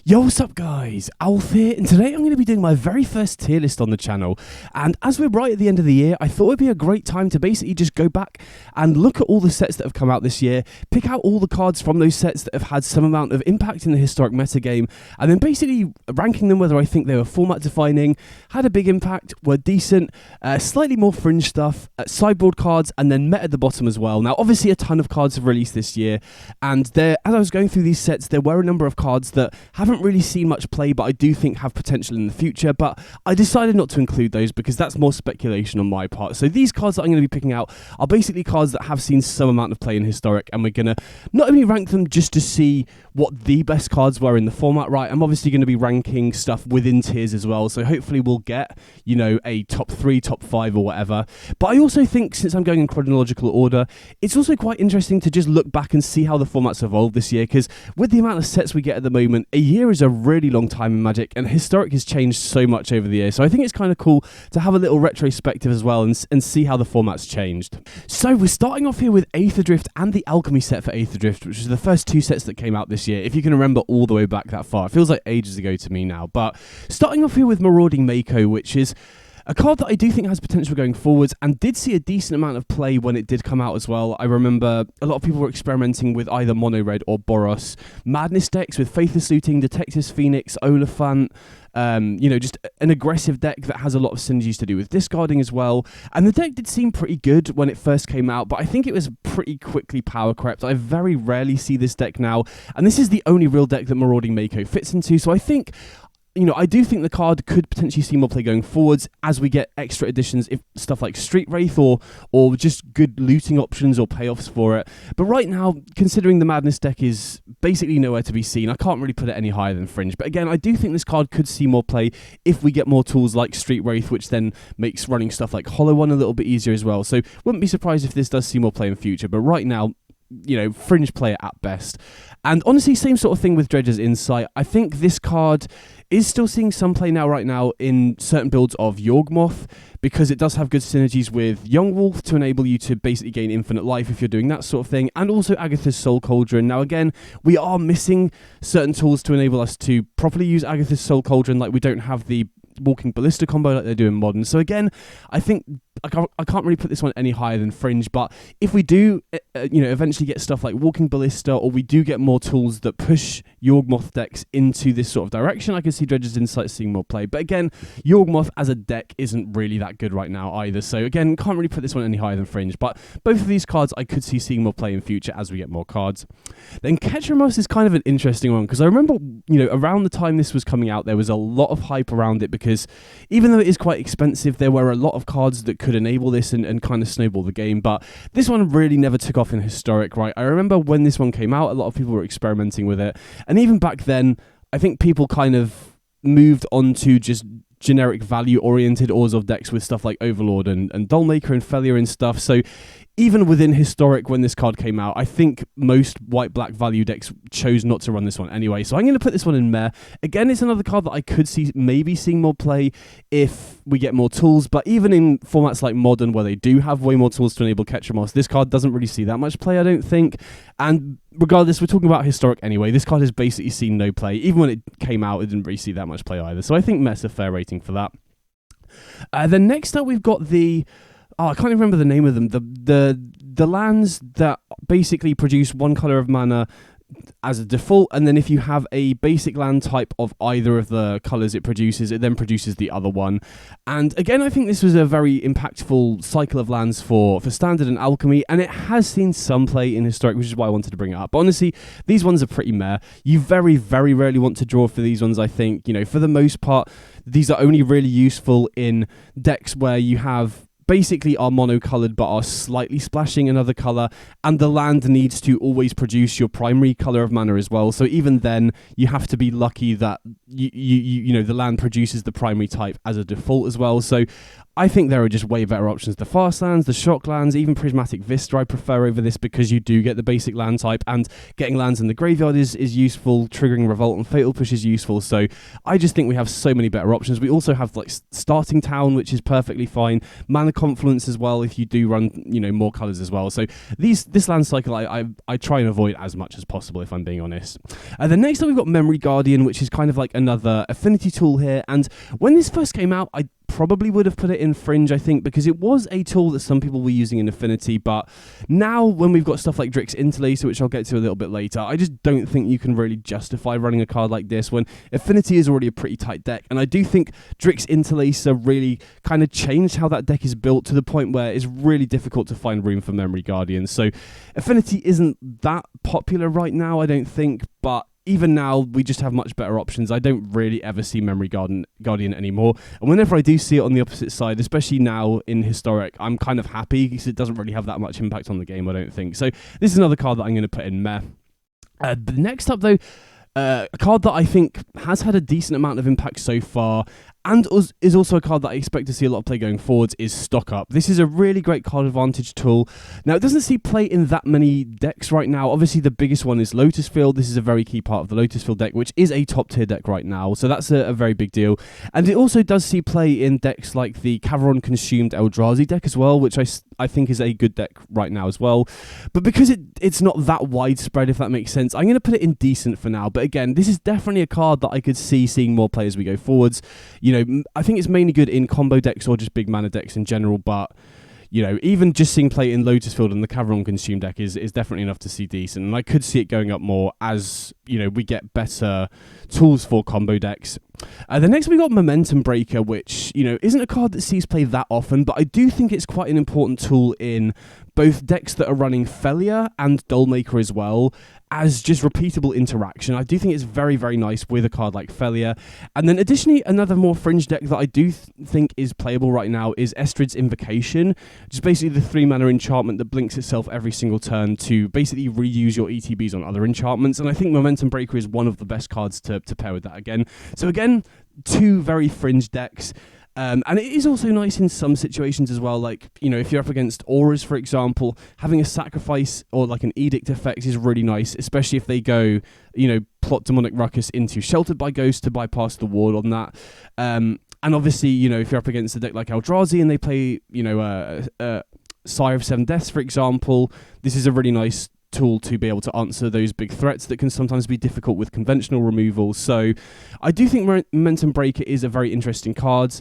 Yo, what's up guys, Alf here, and today I'm going to be doing my very first tier list on the channel. And as we're right at the end of the year, I thought it'd be a great time to basically just go back and look at all the sets that have come out this year, pick out all the cards from those sets that have had some amount of impact in the historic metagame, and then basically ranking them whether I think they were format defining, had a big impact, were decent, slightly more fringe stuff, sideboard cards, and then met at the bottom as well. Now obviously a ton of cards have released this year, and as I was going through these sets, there were a number of cards that haven't really seen much play, but I do think have potential in the future, but I decided not to include those because that's more speculation on my part. So these cards that I'm going to be picking out are basically cards that have seen some amount of play in historic, and we're going to not only rank them just to see what the best cards were in the format, right? I'm obviously going to be ranking stuff within tiers as well, so hopefully we'll get, you know, a top 3, top 5 or whatever. But I also think, since I'm going in chronological order, it's also quite interesting to just look back and see how the format's evolved this year, because with the amount of sets we get at the moment, a year is a really long time in Magic, and historic has changed so much over the years. So I think it's kind of cool to have a little retrospective as well and see how the format's changed. So we're starting off here with Aetherdrift and the Alchemy set for Aetherdrift, which is the first 2 sets that came out this year, if you can remember all the way back that far. It feels like ages ago to me now. But starting off here with Marauding Mako, which is a card that I do think has potential going forwards and did see a decent amount of play when it did come out as well. I remember a lot of people were experimenting with either Mono Red or Boros Madness decks with Faithless Looting, Detectives Phoenix, Oliphant, you know, just an aggressive deck that has a lot of synergies to do with discarding as well. And the deck did seem pretty good when it first came out, but I think it was pretty quickly power crept. I very rarely see this deck now, and this is the only real deck that Marauding Mako fits into, so I think, you know, I do think the card could potentially see more play going forwards as we get extra additions, if stuff like Street Wraith or just good looting options or payoffs for it. But right now, considering the Madness deck is basically nowhere to be seen, I can't really put it any higher than Fringe. But again, I do think this card could see more play if we get more tools like Street Wraith, which then makes running stuff like Hollow One a little bit easier as well. So wouldn't be surprised if this does see more play in future. But right now, you know, fringe player at best. And honestly, same sort of thing with Dredger's Insight. I think this card is still seeing some play right now in certain builds of Yawgmoth, because it does have good synergies with Young Wolf to enable you to basically gain infinite life if you're doing that sort of thing, and also Agatha's Soul Cauldron. Now again, we are missing certain tools to enable us to properly use Agatha's Soul Cauldron, like we don't have the Walking Ballista combo like they do in Modern. So again, I think I can't really put this one any higher than Fringe, but if we do, you know, eventually get stuff like Walking Ballista, or we do get more tools that push Yawgmoth decks into this sort of direction, I can see Dredger's Insight seeing more play. But again, Yawgmoth as a deck isn't really that good right now either. So again, can't really put this one any higher than Fringe, but both of these cards I could see seeing more play in future as we get more cards. Then Ketramos is kind of an interesting one, because I remember, you know, around the time this was coming out, there was a lot of hype around it, because even though it is quite expensive, there were a lot of cards that could enable this and kind of snowball the game. But this one really never took off in historic, right? I remember when this one came out, a lot of people were experimenting with it, and even back then I think people kind of moved on to just generic value oriented Orzhov decks with stuff like Overlord and Dollmaker and Felia and stuff. So even within historic, when this card came out, I think most white-black value decks chose not to run this one anyway. So I'm going to put this one in Meh. Again, it's another card that I could see maybe seeing more play if we get more tools. But even in formats like Modern, where they do have way more tools to enable Ketramos, this card doesn't really see that much play, I don't think. And regardless, we're talking about historic anyway. This card has basically seen no play. Even when it came out, it didn't really see that much play either. So I think Meh's a fair rating for that. Then next up, we've got the... I can't even remember the name of them. The lands that basically produce one color of mana as a default, and then if you have a basic land type of either of the colors it produces, it then produces the other one. And again, I think this was a very impactful cycle of lands for Standard and Alchemy, and it has seen some play in historic, which is why I wanted to bring it up. But honestly, these ones are pretty meh. You very, very rarely want to draw for these ones, I think. You know, for the most part, these are only really useful in decks where you have basically are monocolored but are slightly splashing another color, and the land needs to always produce your primary color of mana as well. So even then, you have to be lucky that you know the land produces the primary type as a default as well. So I think there are just way better options. The fast lands, the shock lands, even Prismatic Vista I prefer over this, because you do get the basic land type, and getting lands in the graveyard is useful, triggering Revolt and Fatal Push is useful. So I just think we have so many better options. We also have like Starting Town, which is perfectly fine. Mana confluence as well if you do run, more colours as well. So this land cycle I try and avoid as much as possible, if I'm being honest. Then next up we've got Memory Guardian, which is kind of like another affinity tool here. And when this first came out, I probably would have put it in Fringe, I think, because it was a tool that some people were using in Affinity, but now when we've got stuff like Drix Interlacer, which I'll get to a little bit later, I just don't think you can really justify running a card like this when Affinity is already a pretty tight deck. And I do think Drix Interlacer really kind of changed how that deck is built to the point where it's really difficult to find room for Memory Guardians. So Affinity isn't that popular right now, I don't think, but even now, we just have much better options. I don't really ever see Memory Guardian anymore. And whenever I do see it on the opposite side, especially now in Historic, I'm kind of happy because it doesn't really have that much impact on the game, I don't think. So this is another card that I'm going to put in Meh. Next up, though, a card that I think has had a decent amount of impact so far, and is also a card that I expect to see a lot of play going forwards, is Stock Up. This is a really great card advantage tool. Now, it doesn't see play in that many decks right now. Obviously, the biggest one is Lotus Field. This is a very key part of the Lotus Field deck, which is a top-tier deck right now, so that's a very big deal. And it also does see play in decks like the Cavern Consumed Eldrazi deck as well, which I think is a good deck right now as well. But because it's not that widespread, if that makes sense, I'm going to put it in decent for now. But again, this is definitely a card that I could see seeing more play as we go forwards. I think it's mainly good in combo decks or just big mana decks in general, but even just seeing play in Lotus Field and the Cavern Consumed deck is definitely enough to see decent. And I could see it going up more as, we get better tools for combo decks. The next we got Momentum Breaker, which, isn't a card that sees play that often, but I do think it's quite an important tool in both decks that are running Felia and Dullmaker as well, as just repeatable interaction. I do think it's very, very nice with a card like Felia. And then additionally, another more fringe deck that I do think is playable right now is Estrid's Invocation, which is basically the 3-mana enchantment that blinks itself every single turn to basically reuse your ETBs on other enchantments. And I think Momentum Breaker is one of the best cards to pair with that again. So again, two very fringe decks. And it is also nice in some situations as well, like, if you're up against auras, for example, having a sacrifice or like an edict effect is really nice, especially if they go, plot Demonic Ruckus into Sheltered by Ghost to bypass the ward on that. And obviously, if you're up against a deck like Eldrazi and they play, Sire of Seven Deaths, for example, this is a really nice tool to be able to answer those big threats that can sometimes be difficult with conventional removal. So I do think Momentum Breaker is a very interesting card,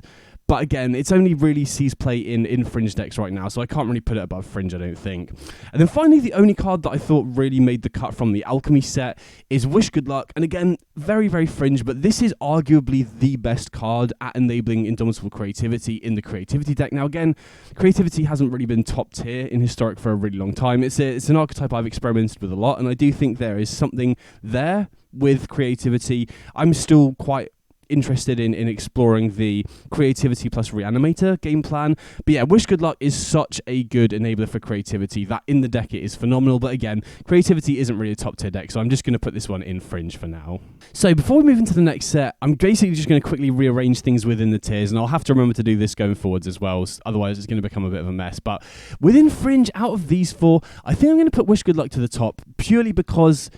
but again, it's only really sees play in fringe decks right now, so I can't really put it above fringe, I don't think. And then finally, the only card that I thought really made the cut from the Alchemy set is Wish Good Luck, and again, very, very fringe, but this is arguably the best card at enabling Indomitable Creativity in the Creativity deck. Now again, Creativity hasn't really been top tier in Historic for a really long time. It's an archetype I've experimented with a lot, and I do think there is something there with Creativity. I'm still quite interested in exploring the Creativity plus Reanimator game plan. But yeah, Wish Good Luck is such a good enabler for Creativity that in the deck it is phenomenal. But again, Creativity isn't really a top tier deck, so I'm just going to put this one in fringe for now. So before we move into the next set, I'm basically just going to quickly rearrange things within the tiers, and I'll have to remember to do this going forwards as well, otherwise it's going to become a bit of a mess. But within fringe, out of these four, I think I'm going to put Wish Good Luck to the top, purely because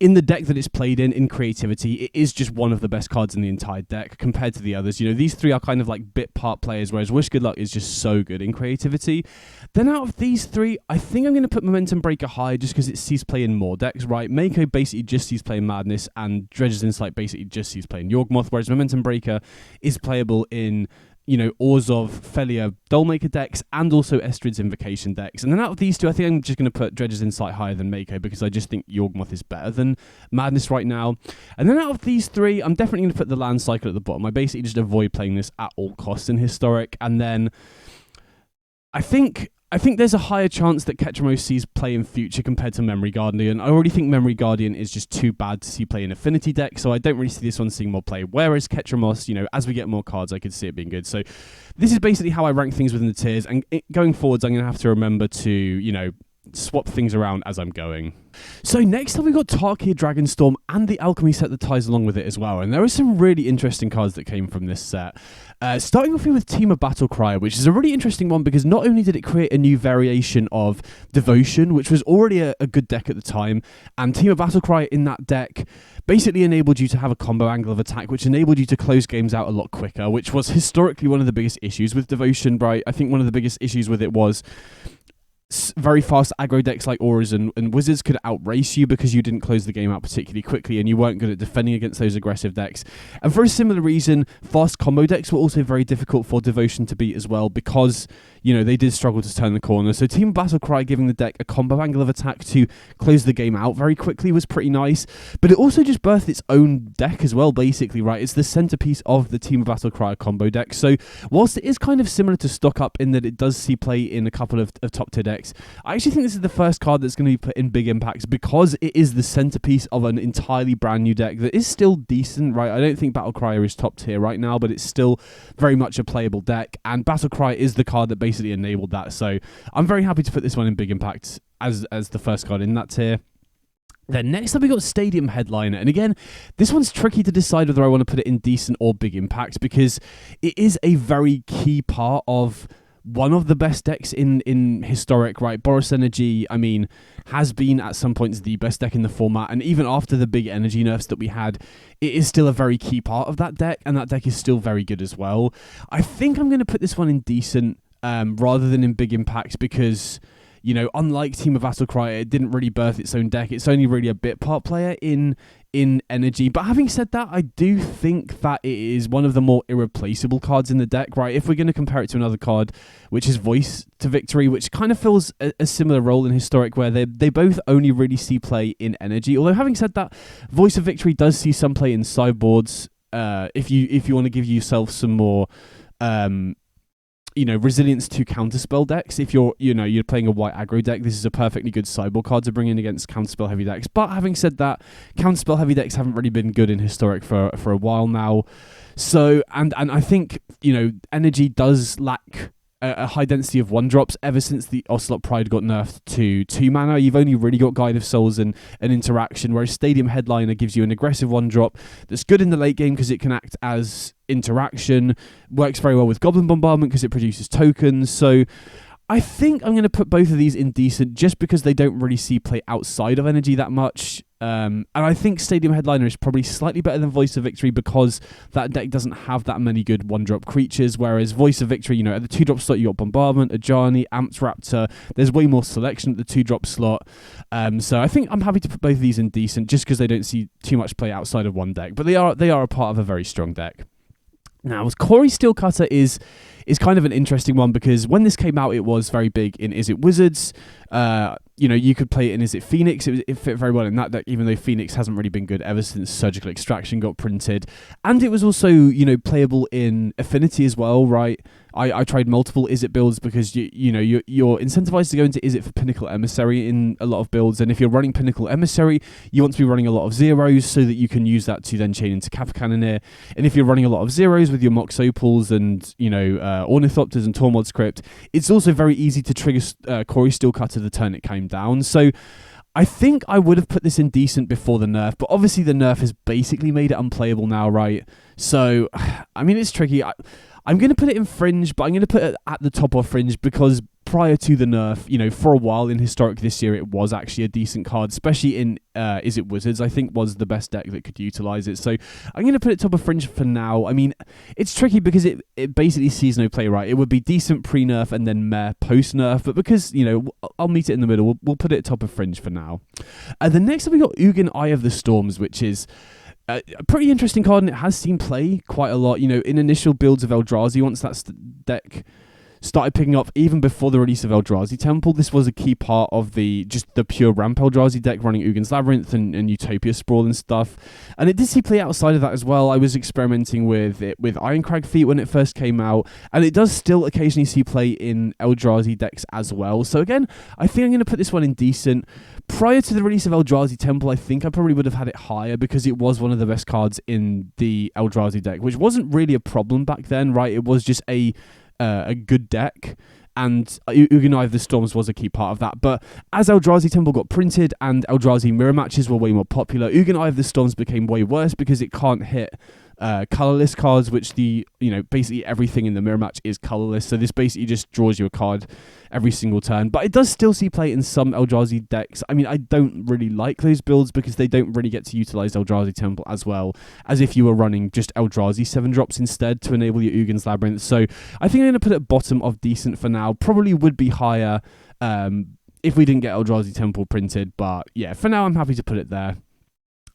in the deck that it's played in Creativity, it is just one of the best cards in the entire deck compared to the others. These three are kind of like bit part players, whereas Wish Good Luck is just so good in Creativity. Then out of these three, I think I'm going to put Momentum Breaker high just because it sees play in more decks, right? Mako basically just sees play in Madness, and Dredge's Insight basically just sees play in Yawgmoth, whereas Momentum Breaker is playable in Orzhov, Felia, Dullmaker decks, and also Estrid's Invocation decks. And then out of these two, I think I'm just going to put Dredge's Insight higher than Mako because I just think Yawgmoth is better than Madness right now. And then out of these three, I'm definitely going to put the Land Cycle at the bottom. I basically just avoid playing this at all costs in Historic. And then I think there's a higher chance that Ketramos sees play in future compared to Memory Guardian. I already think Memory Guardian is just too bad to see play in Affinity deck, so I don't really see this one seeing more play. Whereas Ketramos, as we get more cards, I could see it being good. So this is basically how I rank things within the tiers, and going forwards, I'm going to have to remember to, swap things around as I'm going. So next up we've got Tarkir, Dragonstorm, and the alchemy set that ties along with it as well. And there are some really interesting cards that came from this set. Starting off here with Team of Battlecry, which is a really interesting one because not only did it create a new variation of Devotion, which was already a good deck at the time, and Team of Battlecry in that deck basically enabled you to have a combo angle of attack, which enabled you to close games out a lot quicker, which was historically one of the biggest issues with Devotion, right? I think one of the biggest issues with it was very fast aggro decks like Auras and Wizards could outrace you because you didn't close the game out particularly quickly and you weren't good at defending against those aggressive decks. And for a similar reason, fast combo decks were also very difficult for Devotion to beat as well because, you know, they did struggle to turn the corner. So Team Battlecry giving the deck a combo angle of attack to close the game out very quickly was pretty nice. But it also just birthed its own deck as well, basically, right? It's the centerpiece of the Team Battlecry combo deck. So whilst it is kind of similar to Stock Up in that it does see play in a couple of top tier decks, I actually think this is the first card that's going to be put in big impacts because it is the centerpiece of an entirely brand new deck that is still decent, right? I don't think Battlecry is top tier right now, but it's still very much a playable deck, and Battlecry is the card that basically enabled that. So I'm very happy to put this one in big impact as the first card in that tier. Then next up we got Stadium Headliner, and again, this one's tricky to decide whether I want to put it in decent or big impact because it is a very key part of one of the best decks in Historic, right? Boros Energy, I mean, has been at some points the best deck in the format, and even after the big energy nerfs that we had, it is still a very key part of that deck, and that deck is still very good as well. I think I'm going to put this one in decent rather than in big impact because, you know, unlike Team of Battlecry, it didn't really birth its own deck. It's only really a bit part player in energy. But having said that, I do think that it is one of the more irreplaceable cards in the deck, right? If we're going to compare it to another card, which is Voice to Victory, which kind of fills a similar role in Historic, where they both only really see play in energy. Although having said that, Voice of Victory does see some play in sideboards. If you want to give yourself some more resilience to counterspell decks. If you're playing a white aggro deck, this is a perfectly good sideboard card to bring in against counterspell heavy decks. But having said that, counterspell heavy decks haven't really been good in Historic for a while now. So, and I think, energy does lack a high density of 1-drops ever since the Ocelot Pride got nerfed to 2 mana. You've only really got Guide of Souls and an interaction, whereas Stadium Headliner gives you an aggressive 1-drop that's good in the late game because it can act as interaction, works very well with Goblin Bombardment because it produces tokens. So I think I'm going to put both of these in decent just because they don't really see play outside of energy that much. And I think Stadium Headliner is probably slightly better than Voice of Victory because that deck doesn't have that many good 1-drop creatures, whereas Voice of Victory, at the 2-drop slot, you got Bombardment, Ajani, Amped Raptor. There's way more selection at the 2-drop slot. So I think I'm happy to put both of these in decent just because they don't see too much play outside of one deck. But they are a part of a very strong deck. Now, Corey Steelcutter is kind of an interesting one because when this came out, it was very big in Is It Wizards. You could play it in Is It Phoenix. It fit very well in that deck, even though Phoenix hasn't really been good ever since Surgical Extraction got printed. And it was also, playable in Affinity as well, right? I tried multiple Is It builds because you're incentivized to go into Is It for Pinnacle Emissary in a lot of builds, and if you're running Pinnacle Emissary, you want to be running a lot of zeros so that you can use that to then chain into Kappa Cannoneer. And if you're running a lot of zeros with your Mox Opals and Ornithopters and Tormod script, it's also very easy to trigger Corey Steelcutter the turn it came down. So I think I would have put this in decent before the nerf, but obviously the nerf has basically made it unplayable now, right? So, I mean, it's tricky. I'm going to put it in Fringe, but I'm going to put it at the top of Fringe because prior to the nerf, for a while in Historic this year, it was actually a decent card, especially in Is It Wizards, I think was the best deck that could utilize it. So I'm going to put it top of Fringe for now. I mean, it's tricky because it basically sees no play, right? It would be decent pre-nerf and then meh post-nerf, but because, I'll meet it in the middle, we'll put it top of Fringe for now. The next up, we got Ugin, Eye of the Storms, which is a pretty interesting card, and it has seen play quite a lot, in initial builds of Eldrazi, once that deck started picking up even before the release of Eldrazi Temple. This was a key part of the pure ramp Eldrazi deck running Ugin's Labyrinth and Utopia Sprawl and stuff. And it did see play outside of that as well. I was experimenting with it with Ironcrag Feet when it first came out, and it does still occasionally see play in Eldrazi decks as well. So again, I think I'm going to put this one in decent. Prior to the release of Eldrazi Temple, I think I probably would have had it higher because it was one of the best cards in the Eldrazi deck, which wasn't really a problem back then, right? It was just a good deck, and Ugin Eye of the Storms was a key part of that. But as Eldrazi Temple got printed and Eldrazi mirror matches were way more popular, Ugin Eye of the Storms became way worse because it can't hit colorless cards, which basically everything in the mirror match is colorless. So this basically just draws you a card every single turn. But it does still see play in some Eldrazi decks. I mean, I don't really like those builds because they don't really get to utilize Eldrazi Temple as well as if you were running just Eldrazi 7-drops instead to enable your Ugin's Labyrinth. So I think I'm going to put it at bottom of decent for now. Probably would be higher if we didn't get Eldrazi Temple printed. But yeah, for now I'm happy to put it there.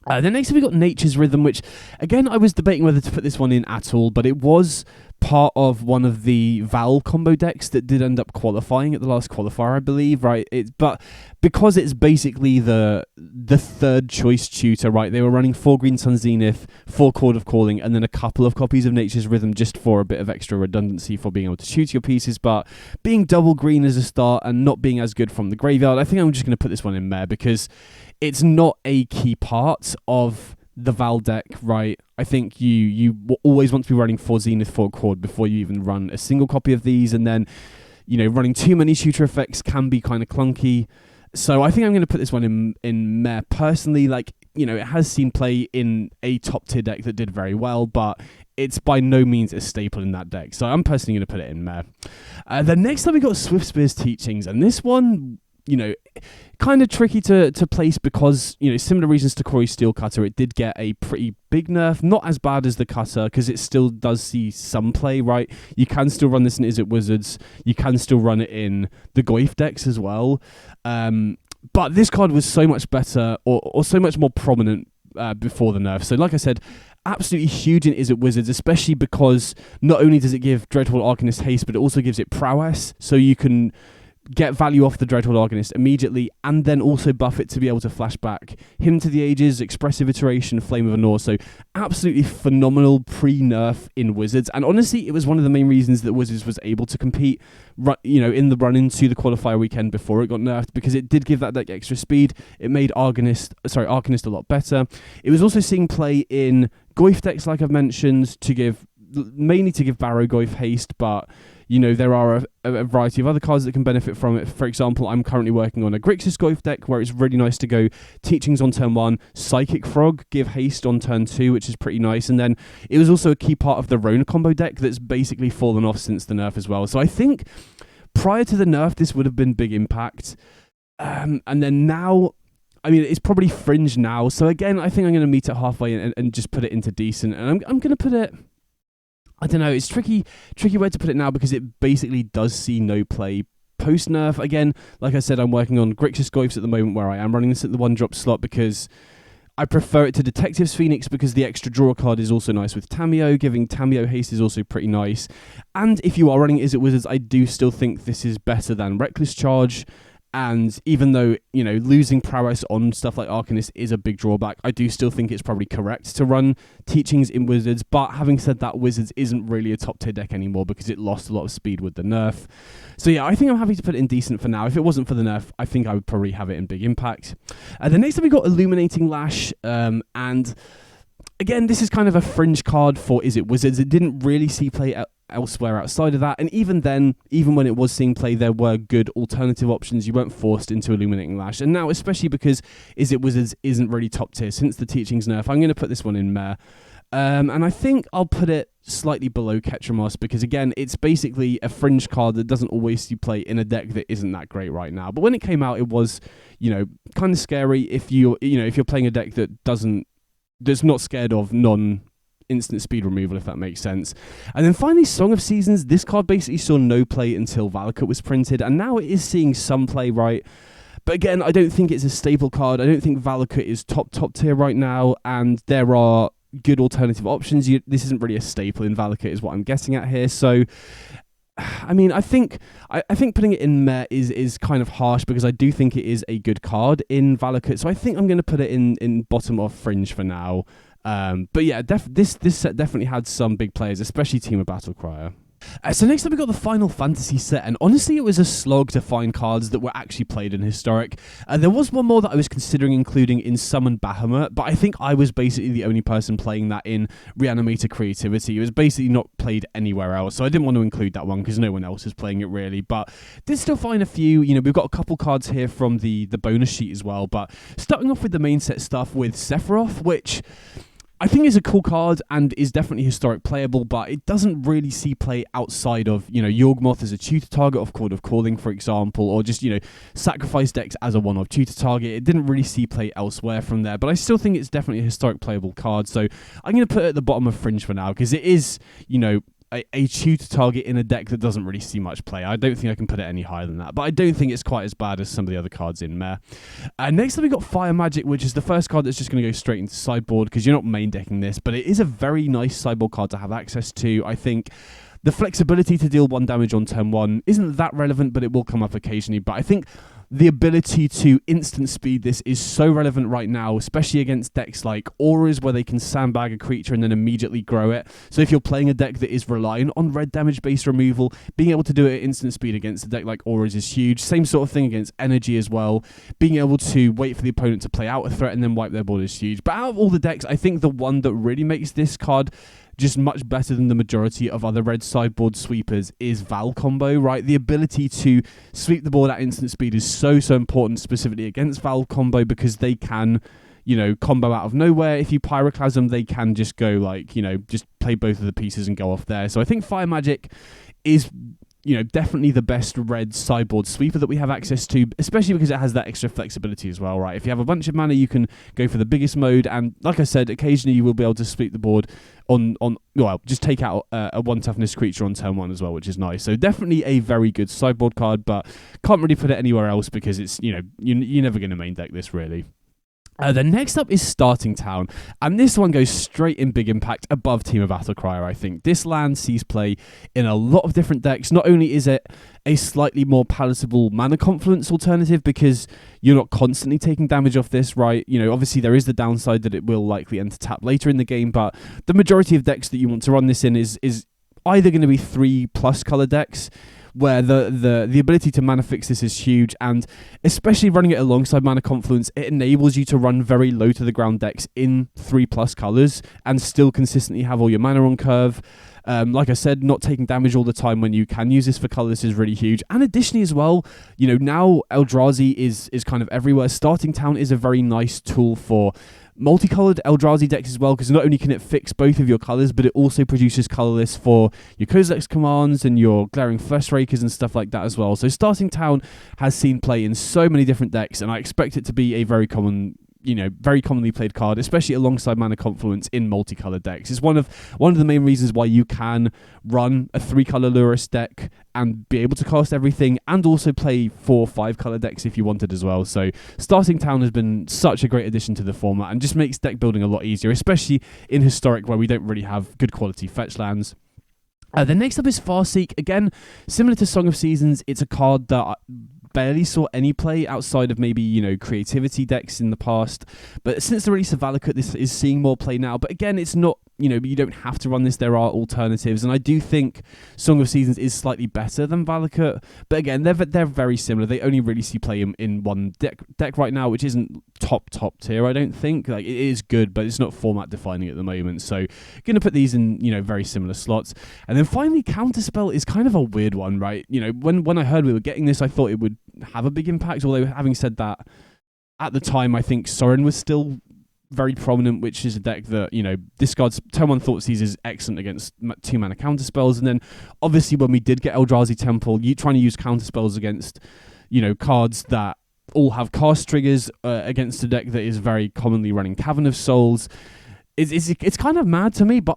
Then next we got Nature's Rhythm, which, again, I was debating whether to put this one in at all, but it was part of one of the Val combo decks that did end up qualifying at the last qualifier, I believe, right? But because it's basically the third choice tutor, right? They were running 4 Green Sun Zenith, 4 Chord of Calling, and then a couple of copies of Nature's Rhythm just for a bit of extra redundancy for being able to shoot your pieces, but being double green as a start and not being as good from the graveyard, I think I'm just going to put this one in there because it's not a key part of the Val deck, right? I think you always want to be running 4 Zenith, 4 Chord before you even run a single copy of these, and then, running too many shooter effects can be kind of clunky. So I think I'm going to put this one in Meh. Personally, it has seen play in a top tier deck that did very well, but it's by no means a staple in that deck. So I'm personally going to put it in Meh. Then next up we got Swiftspear's Teachings, and this one, kind of tricky to place because, similar reasons to Corey Steelcutter, it did get a pretty big nerf. Not as bad as the Cutter, because it still does see some play, right? You can still run this in Is It Wizards. You can still run it in the Goyf decks as well. But this card was so much better or so much more prominent before the nerf. So like I said, absolutely huge in Is It Wizards, especially because not only does it give Dreadhorde Arcanist haste, but it also gives it prowess, so you can get value off the Dreadhorde Arcanist immediately, and then also buff it to be able to flash back Hymn to the Ages, Expressive Iteration, Flame of Anor. So absolutely phenomenal pre-nerf in Wizards, and honestly, it was one of the main reasons that Wizards was able to compete, in the run into the qualifier weekend before it got nerfed, because it did give that deck extra speed. It made Arcanist a lot better. It was also seeing play in Goyf decks, like I've mentioned, mainly to give Barrow Goyf haste, but there are a variety of other cards that can benefit from it. For example, I'm currently working on a Grixis Goyf deck where it's really nice to go Teachings on turn 1, Psychic Frog, give haste on turn 2, which is pretty nice. And then it was also a key part of the Rona combo deck that's basically fallen off since the nerf as well. So I think prior to the nerf, this would have been big impact. And then now, it's probably fringe now. So again, I think I'm going to meet it halfway and just put it into decent. And I'm going to put it, I don't know, it's tricky where to put it now because it basically does see no play post-nerf. Again, like I said, I'm working on Grixis Goyfs at the moment where I am running this at the 1-drop slot because I prefer it to Detective's Phoenix because the extra draw card is also nice with Tameo. Giving Tameo haste is also pretty nice. And if you are running Is It Wizards, I do still think this is better than Reckless Charge. And even though, losing prowess on stuff like Arcanist is a big drawback, I do still think it's probably correct to run Teachings in Wizards. But having said that, Wizards isn't really a top tier deck anymore because it lost a lot of speed with the nerf. So yeah, I think I'm happy to put it in decent for now. If it wasn't for the nerf, I think I would probably have it in big impact. The next time we got Illuminating Lash, and again, this is kind of a fringe card for Is It Wizards. It didn't really see play elsewhere outside of that, and even then, even when it was seeing play, there were good alternative options. You weren't forced into Illuminating Lash, and now, especially because Is It Wizards isn't really top tier since the Teachings nerf, I'm going to put this one in Meh. And I think I'll put it slightly below Ketramos because, again, it's basically a fringe card that doesn't always see play in a deck that isn't that great right now. But when it came out, it was, kind of scary if you're playing a deck that's not scared of instant speed removal, if that makes sense. And then finally, Song of Seasons. This card basically saw no play until Valakut was printed, and now it is seeing some play, right? But again, I don't think it's a staple card. I don't think Valakut is top tier right now, and there are good alternative options. This isn't really a staple in Valakut is what I'm getting at here. So I think putting it in Meh is kind of harsh because I do think it is a good card in Valakut. So I think I'm going to put it in bottom of fringe for now. But yeah, this set definitely had some big players, especially Team of Battle Crier. So next up we got the Final Fantasy set, and honestly it was a slog to find cards that were actually played in Historic. There was one more that I was considering including in Summon Bahamut, but I think I was basically the only person playing that in Reanimator Creativity. It was basically not played anywhere else, so I didn't want to include that one because no one else is playing it really, but did still find a few. We've got a couple cards here from the bonus sheet as well, but starting off with the main set stuff with Sephiroth, which I think is a cool card and is definitely Historic playable, but it doesn't really see play outside of, Yawgmoth as a tutor target of Chord of Calling, for example, or just, Sacrifice decks as a one-off tutor target. It didn't really see play elsewhere from there, but I still think it's definitely a Historic playable card, so I'm going to put it at the bottom of Fringe for now, because it is, a tutor target in a deck that doesn't really see much play. I don't think I can put it any higher than that, but I don't think it's quite as bad as some of the other cards in there. Next up we got Fire Magic, which is the first card that's just going to go straight into sideboard because you're not main decking this, but it is a very nice sideboard card to have access to. I think the flexibility to deal 1 damage on turn 1 isn't that relevant, but it will come up occasionally. But I think the ability to instant speed this is so relevant right now, especially against decks like Auras, where they can sandbag a creature and then immediately grow it. So if you're playing a deck that is reliant on red damage-based removal, being able to do it at instant speed against a deck like Auras is huge. Same sort of thing against Energy as well. Being able to wait for the opponent to play out a threat and then wipe their board is huge. But out of all the decks, I think the one that really makes this card just much better than the majority of other red sideboard sweepers is Val Combo, right? The ability to sweep the board at instant speed is so important, specifically against Val Combo, because they can, combo out of nowhere. If you Pyroclasm, they can just go just play both of the pieces and go off there. So I think Fire Magic is definitely the best red sideboard sweeper that we have access to, especially because it has that extra flexibility as well, right? If you have a bunch of mana, you can go for the biggest mode, and like I said, occasionally you will be able to sweep the board just take out a 1 toughness creature on turn 1 as well, which is nice. So definitely a very good sideboard card, but can't really put it anywhere else because it's, you're never going to main deck this really. The next up is Starting Town, and this one goes straight in Big Impact above Team of Battlecryer, I think. This land sees play in a lot of different decks. Not only is it a slightly more palatable mana confluence alternative because you're not constantly taking damage off this, right? Obviously there is the downside that it will likely enter tap later in the game, but the majority of decks that you want to run this in is either going to be 3+ color decks, where the ability to mana fix this is huge, and especially running it alongside Mana Confluence, it enables you to run very low to the ground decks in 3+ colors and still consistently have all your mana on curve. Like I said, not taking damage all the time when you can use this for colorless is really huge. And additionally as well, now Eldrazi is kind of everywhere. Starting Town is a very nice tool for multicolored Eldrazi decks as well, because not only can it fix both of your colors, but it also produces colorless for your Kozilek's commands and your Glaring Flesh Rakers and stuff like that as well. So Starting Town has seen play in so many different decks, and I expect it to be a very commonly played card, especially alongside Mana Confluence in multicolored decks. It's one of the main reasons why you can run a 3-color Lurrus deck and be able to cast everything, and also play 4 5-color decks if you wanted as well. So Starting Town has been such a great addition to the format and just makes deck building a lot easier, especially in Historic where we don't really have good quality fetch lands. The next up is Farseek. Again, similar to Song of Seasons, it's a card that barely saw any play outside of maybe, creativity decks in the past. But since the release of Valakut, this is seeing more play now. But again, it's not, you don't have to run this. There are alternatives. And I do think Song of Seasons is slightly better than Valakut. But again, they're very similar. They only really see play in one deck right now, which isn't top tier, I don't think. Like, it is good, but it's not format defining at the moment. So going to put these in, very similar slots. And then finally, Counterspell is kind of a weird one, right? When I heard we were getting this, I thought it would have a big impact, although having said that, at the time I think Sorin was still very prominent, which is a deck that discards turn 1 Thoughtseize is excellent against 2 mana counterspells. And then obviously when we did get Eldrazi Temple, you trying to use counterspells against cards that all have cast triggers against a deck that is very commonly running Cavern of Souls, it's kind of mad to me. But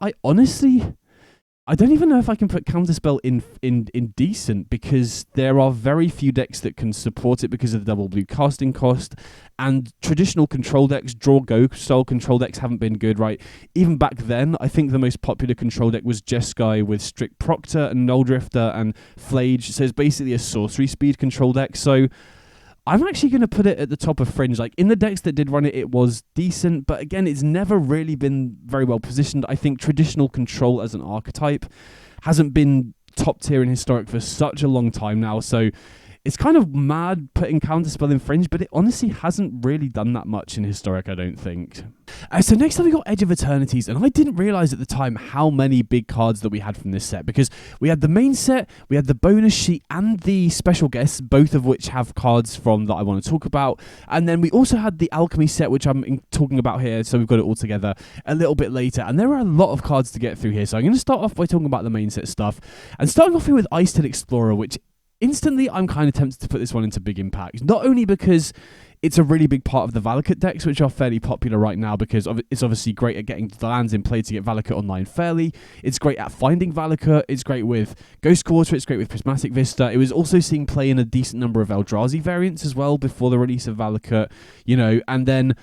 I don't even know if I can put Counterspell in decent, because there are very few decks that can support it because of the double blue casting cost, and traditional control decks, draw go style control decks haven't been good, right? Even back then, I think the most popular control deck was Jeskai with Strict Proctor and Null Drifter and Flage, so it's basically a sorcery speed control deck. So I'm actually going to put it at the top of Fringe. Like, in the decks that did run it, it was decent, but again, it's never really been very well positioned. I think traditional control as an archetype hasn't been top tier in Historic for such a long time now, so it's kind of mad putting Counterspell in Fringe, but it honestly hasn't really done that much in Historic, I don't think. So next up we got Edge of Eternities, and I didn't realise at the time how many big cards that we had from this set, because we had the main set, we had the bonus sheet, and the special guests, both of which have cards from that I want to talk about, and then we also had the Alchemy set, which I'm talking about here, so we've got it all together a little bit later, and there are a lot of cards to get through here, so I'm going to start off by talking about the main set stuff, and starting off here with Ice-Tail Explorer, which instantly, I'm kind of tempted to put this one into Big Impact. Not only because it's a really big part of the Valakut decks, which are fairly popular right now, because it's obviously great at getting the lands in play to get Valakut online fairly. It's great at finding Valakut. It's great with Ghost Quarter. It's great with Prismatic Vista. It was also seeing play in a decent number of Eldrazi variants as well before the release of Valakut, and then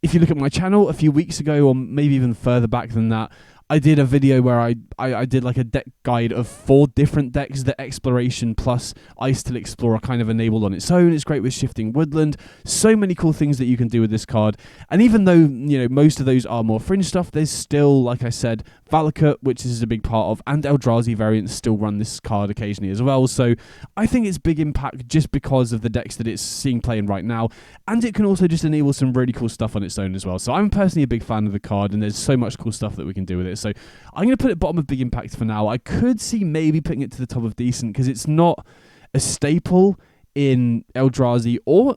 if you look at my channel a few weeks ago, or maybe even further back than that, I did a video where I did like a deck guide of 4 different decks that Exploration plus Ice-Tail Explorer kind of enabled on its own. It's great with Shifting Woodland. So many cool things that you can do with this card. And even though, most of those are more fringe stuff, there's still, like I said, Valakut, which this is a big part of, and Eldrazi variants still run this card occasionally as well. So I think it's Big Impact just because of the decks that it's seeing playing right now. And it can also just enable some really cool stuff on its own as well. So I'm personally a big fan of the card, and there's so much cool stuff that we can do with it. So I'm going to put it bottom of Big Impact for now. I could see maybe putting it to the top of Decent, because it's not a staple in Eldrazi or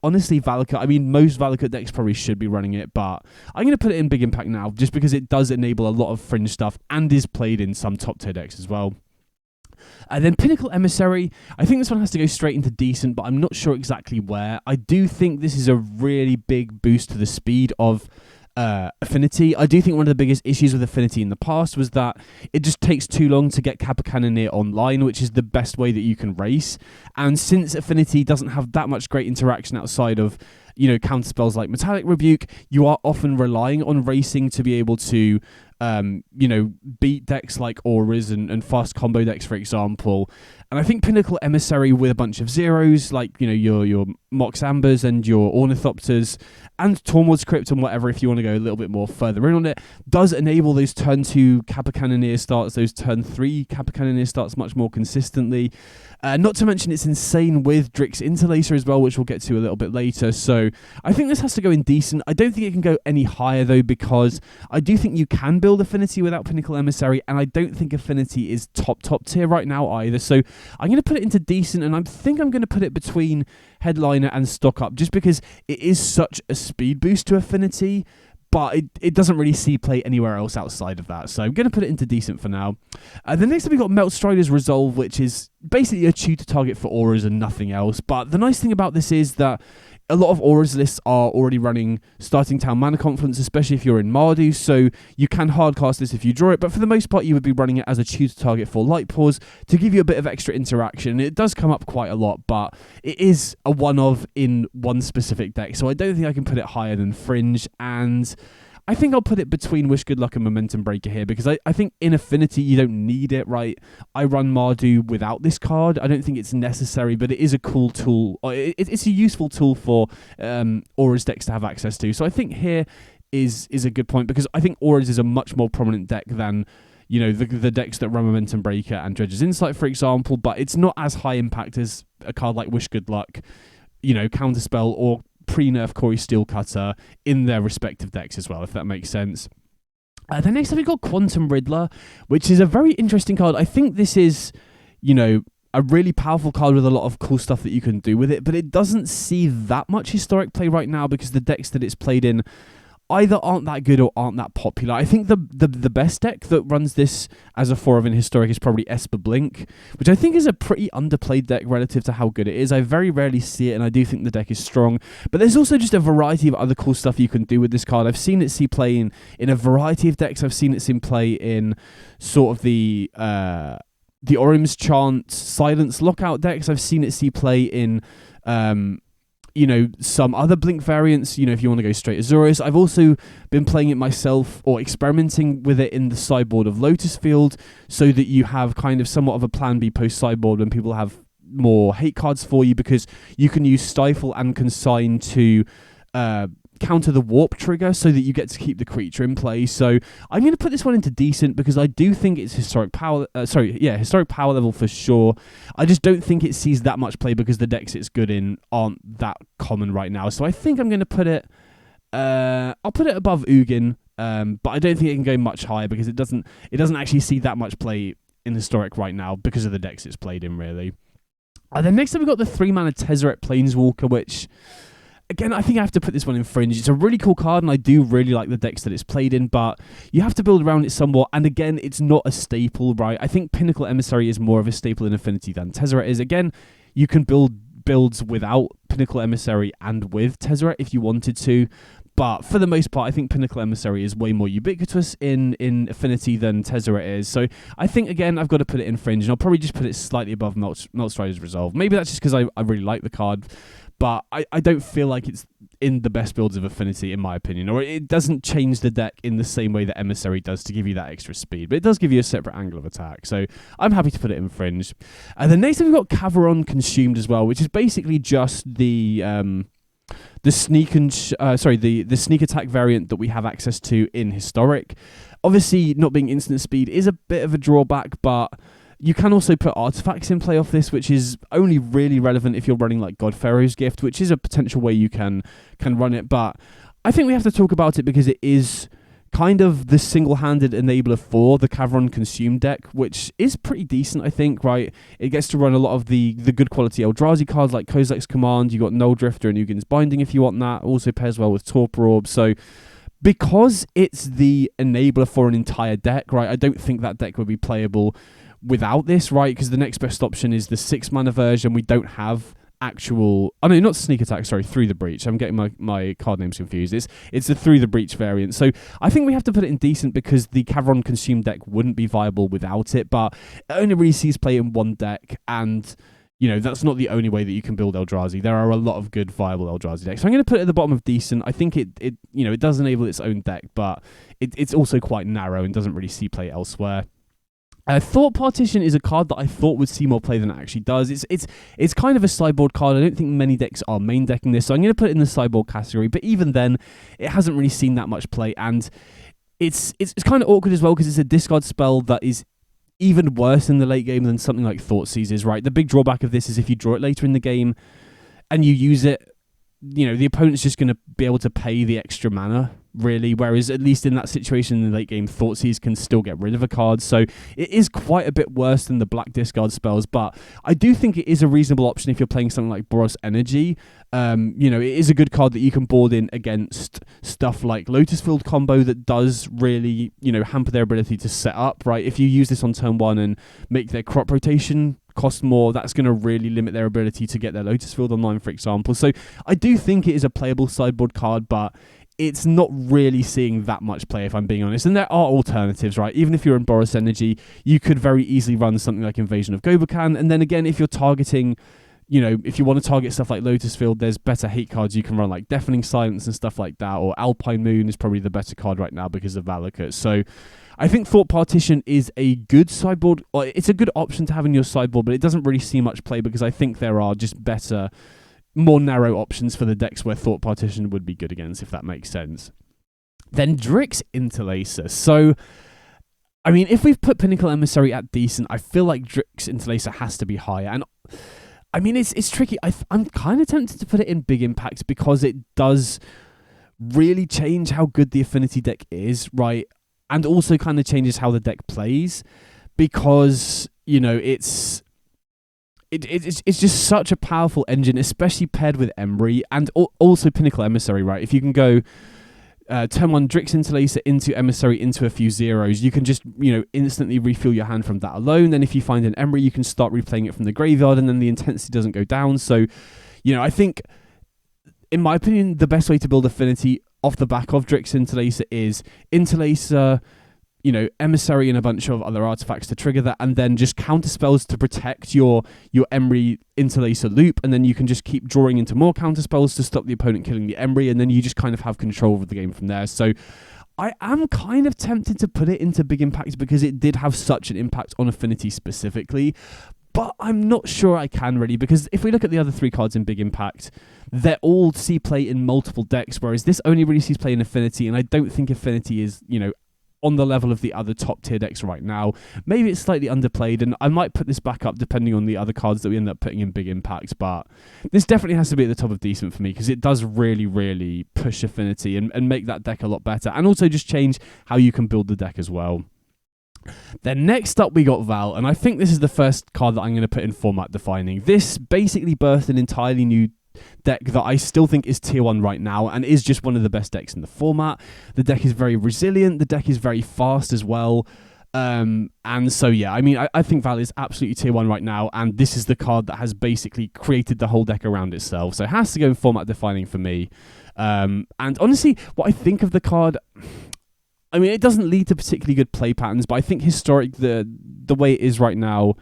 honestly Valakut. I mean, most Valakut decks probably should be running it, but I'm going to put it in Big Impact now just because it does enable a lot of fringe stuff and is played in some top tier decks as well. And then Pinnacle Emissary, I think this one has to go straight into Decent, but I'm not sure exactly where. I do think this is a really big boost to the speed of Affinity. I do think one of the biggest issues with Affinity in the past was that it just takes too long to get Kappa Cannoneer online, which is the best way that you can race. And since Affinity doesn't have that much great interaction outside of counterspells like Metallic Rebuke, you are often relying on racing to be able to beat decks like Auras and fast combo decks, for example. And I think Pinnacle Emissary with a bunch of zeros, like, your Mox Ambers and your Ornithopters and Tormod's Crypt and whatever, if you want to go a little bit more further in on it, does enable those turn 2 Kappa Cannoneer starts, those turn 3 Kappa Cannoneer starts much more consistently. Not to mention it's insane with Drix Interlacer as well, which we'll get to a little bit later. So I think this has to go in Decent. I don't think it can go any higher though, because I do think you can build Affinity without Pinnacle Emissary, and I don't think Affinity is top tier right now either. So I'm going to put it into Decent, and I think I'm going to put it between Headliner and Stock Up, just because it is such a speed boost to Affinity, but it doesn't really see play anywhere else outside of that. So I'm going to put it into Decent for now. Then next up we've got Melt Strider's Resolve, which is basically a tutor target for Auras and nothing else. But the nice thing about this is that a lot of Auras lists are already running Starting Town Mana Confluence, especially if you're in Mardu, so you can hardcast this if you draw it, but for the most part you would be running it as a tutor target for Light Pause to give you a bit of extra interaction. It does come up quite a lot, but it is a one-of in one specific deck, so I don't think I can put it higher than Fringe, and I think I'll put it between Wish Good Luck and Momentum Breaker here, because I think in Affinity you don't need it, right? I run Mardu without this card. I don't think it's necessary, but it is a cool tool. It's a useful tool for Auras decks to have access to. So I think here is a good point, because I think Auras is a much more prominent deck than the decks that run Momentum Breaker and Dredge's Insight, for example, but it's not as high impact as a card like Wish Good Luck, Counterspell, or pre-nerf Corey Steelcutter in their respective decks as well, if that makes sense. Then next up we've got Quantum Riddler, which is a very interesting card. I think this is, a really powerful card with a lot of cool stuff that you can do with it, but it doesn't see that much historic play right now because the decks that it's played in either aren't that good or aren't that popular. I think the best deck that runs this as a 4 of in historic is probably Esper Blink, which I think is a pretty underplayed deck relative to how good it is. I very rarely see it, and I do think the deck is strong. But there's also just a variety of other cool stuff you can do with this card. I've seen it see play in a variety of decks. I've seen it see play in sort of the Orim's Chant Silence Lockout decks. I've seen it see play in some other Blink variants, if you want to go straight Azorius. I've also been playing it myself, or experimenting with it in the sideboard of Lotus Field, so that you have kind of somewhat of a plan B post sideboard when people have more hate cards for you, because you can use Stifle and Consign to counter the warp trigger so that you get to keep the creature in play. So I'm going to put this one into decent because I do think it's historic power. Historic power level for sure. I just don't think it sees that much play because the decks it's good in aren't that common right now. So I think I'm going to put it. I'll put it above Ugin, but I don't think it can go much higher because it doesn't actually see that much play in historic right now because of the decks it's played in, really. Then next up we've got the 3-mana Tezzeret Planeswalker, which, again, I think I have to put this one in fringe. It's a really cool card, and I do really like the decks that it's played in, but you have to build around it somewhat, and again, it's not a staple, right? I think Pinnacle Emissary is more of a staple in Affinity than Tezzeret is. Again, you can build builds without Pinnacle Emissary and with Tezzeret if you wanted to, but for the most part, I think Pinnacle Emissary is way more ubiquitous in Affinity than Tezzeret is. So I think, again, I've got to put it in fringe, and I'll probably just put it slightly above Meltstrider's Resolve. Maybe that's just because I really like the card, but I don't feel like it's in the best builds of Affinity, in my opinion, or it doesn't change the deck in the same way that Emissary does to give you that extra speed, but it does give you a separate angle of attack, so I'm happy to put it in fringe. And then next we've got Caveron Consumed as well, which is basically just the sneak attack variant that we have access to in Historic. Obviously, not being instant speed is a bit of a drawback, but you can also put artifacts in play off this, which is only really relevant if you're running like Godpharaoh's Gift, which is a potential way you can run it. But I think we have to talk about it because it is kind of the single-handed enabler for the Caveron Consume deck, which is pretty decent, I think, right? It gets to run a lot of the good quality Eldrazi cards like Kozilek's Command. You got Null Drifter and Ugin's Binding if you want that. Also pairs well with Torpor Orb. So because it's the enabler for an entire deck, right, I don't think that deck would be playable without this, right? Because the next best option is the 6-mana version. We don't have actual... Oh, no, not Sneak Attack, sorry, Through the Breach. I'm getting my card names confused. It's the Through the Breach variant. So I think we have to put it in decent because the Caveron Consume deck wouldn't be viable without it, but it only really sees play in one deck, and you know, that's not the only way that you can build Eldrazi. There are a lot of good viable Eldrazi decks. So I'm going to put it at the bottom of decent. I think it does enable its own deck, but it's also quite narrow and doesn't really see play elsewhere. Thought Partition is a card that I thought would see more play than it actually does. It's kind of a sideboard card. I don't think many decks are main decking this, so I'm going to put it in the sideboard category. But even then, it hasn't really seen that much play, and it's kind of awkward as well because it's a discard spell that is even worse in the late game than something like Thoughtseize is, right? The big drawback of this is if you draw it later in the game and you use it, you know, the opponent's just going to be able to pay the extra mana, really, whereas at least in that situation in the late game, Thoughtseize can still get rid of a card, so it is quite a bit worse than the black discard spells, but I do think it is a reasonable option if you're playing something like Boros Energy. It is a good card that you can board in against stuff like Lotus Field combo that does really, hamper their ability to set up, right? If you use this on turn 1 and make their crop rotation cost more, that's going to really limit their ability to get their Lotus Field online, for example. So I do think it is a playable sideboard card, but it's not really seeing that much play, if I'm being honest. And there are alternatives, right? Even if you're in Boros Energy, you could very easily run something like Invasion of Gobokan. And then again, if you're targeting, if you want to target stuff like Lotus Field, there's better hate cards you can run, like Deafening Silence and stuff like that. Or Alpine Moon is probably the better card right now because of Valakut. So I think Thought Partition is a good sideboard, or it's a good option to have in your sideboard, but it doesn't really see much play because I think there are just better, more narrow options for the decks where Thought Partition would be good against, if that makes sense. Then Drix Interlacer. So, I mean, if we've put Pinnacle Emissary at decent, I feel like Drix Interlacer has to be higher. And I mean, it's tricky. I'm kind of tempted to put it in Big Impact because it does really change how good the Affinity deck is, right? And also kind of changes how the deck plays because, it's just such a powerful engine, especially paired with Emry and also Pinnacle Emissary, right? If you can go turn 1 Drix Interlacer into Emissary into a few zeros, you can just, instantly refill your hand from that alone. Then if you find an Emry, you can start replaying it from the graveyard and then the intensity doesn't go down. So, I think, in my opinion, the best way to build Affinity off the back of Drix Interlacer is Interlacer, Emissary and a bunch of other artifacts to trigger that, and then just counter spells to protect your Emry Interlacer loop, and then you can just keep drawing into more counter spells to stop the opponent killing the Emry, and then you just kind of have control of the game from there. So I am kind of tempted to put it into Big Impact because it did have such an impact on Affinity specifically, but I'm not sure I can really, because if we look at the other 3 cards in Big Impact, they all see play in multiple decks, whereas this only really sees play in Affinity, and I don't think Affinity is, on the level of the other top tier decks right now. Maybe it's slightly underplayed, and I might put this back up depending on the other cards that we end up putting in Big Impact, but this definitely has to be at the top of decent for me, because it does really, really push Affinity and make that deck a lot better, and also just change how you can build the deck as well. Then next up we got Val, and I think this is the first card that I'm going to put in format defining. This basically birthed an entirely new deck that I still think is tier 1 right now and is just one of the best decks in the format. The deck is very resilient, the deck is very fast as well, and so yeah, I mean, I think Val is absolutely tier 1 right now, and this is the card that has basically created the whole deck around itself, so it has to go in format defining for me. And honestly, what I think of the card, I mean, it doesn't lead to particularly good play patterns, but I think historic, the way it is right now,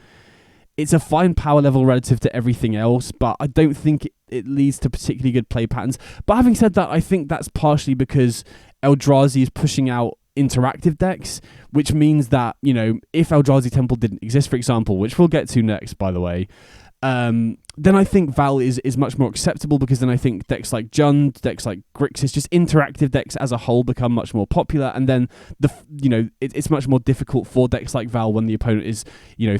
it's a fine power level relative to everything else, but I don't think it leads to particularly good play patterns. But having said that, I think that's partially because Eldrazi is pushing out interactive decks, which means that, if Eldrazi Temple didn't exist, for example, which we'll get to next, by the way, then I think Val is much more acceptable, because then I think decks like Jund, decks like Grixis, just interactive decks as a whole become much more popular, and then it's much more difficult for decks like Val when the opponent is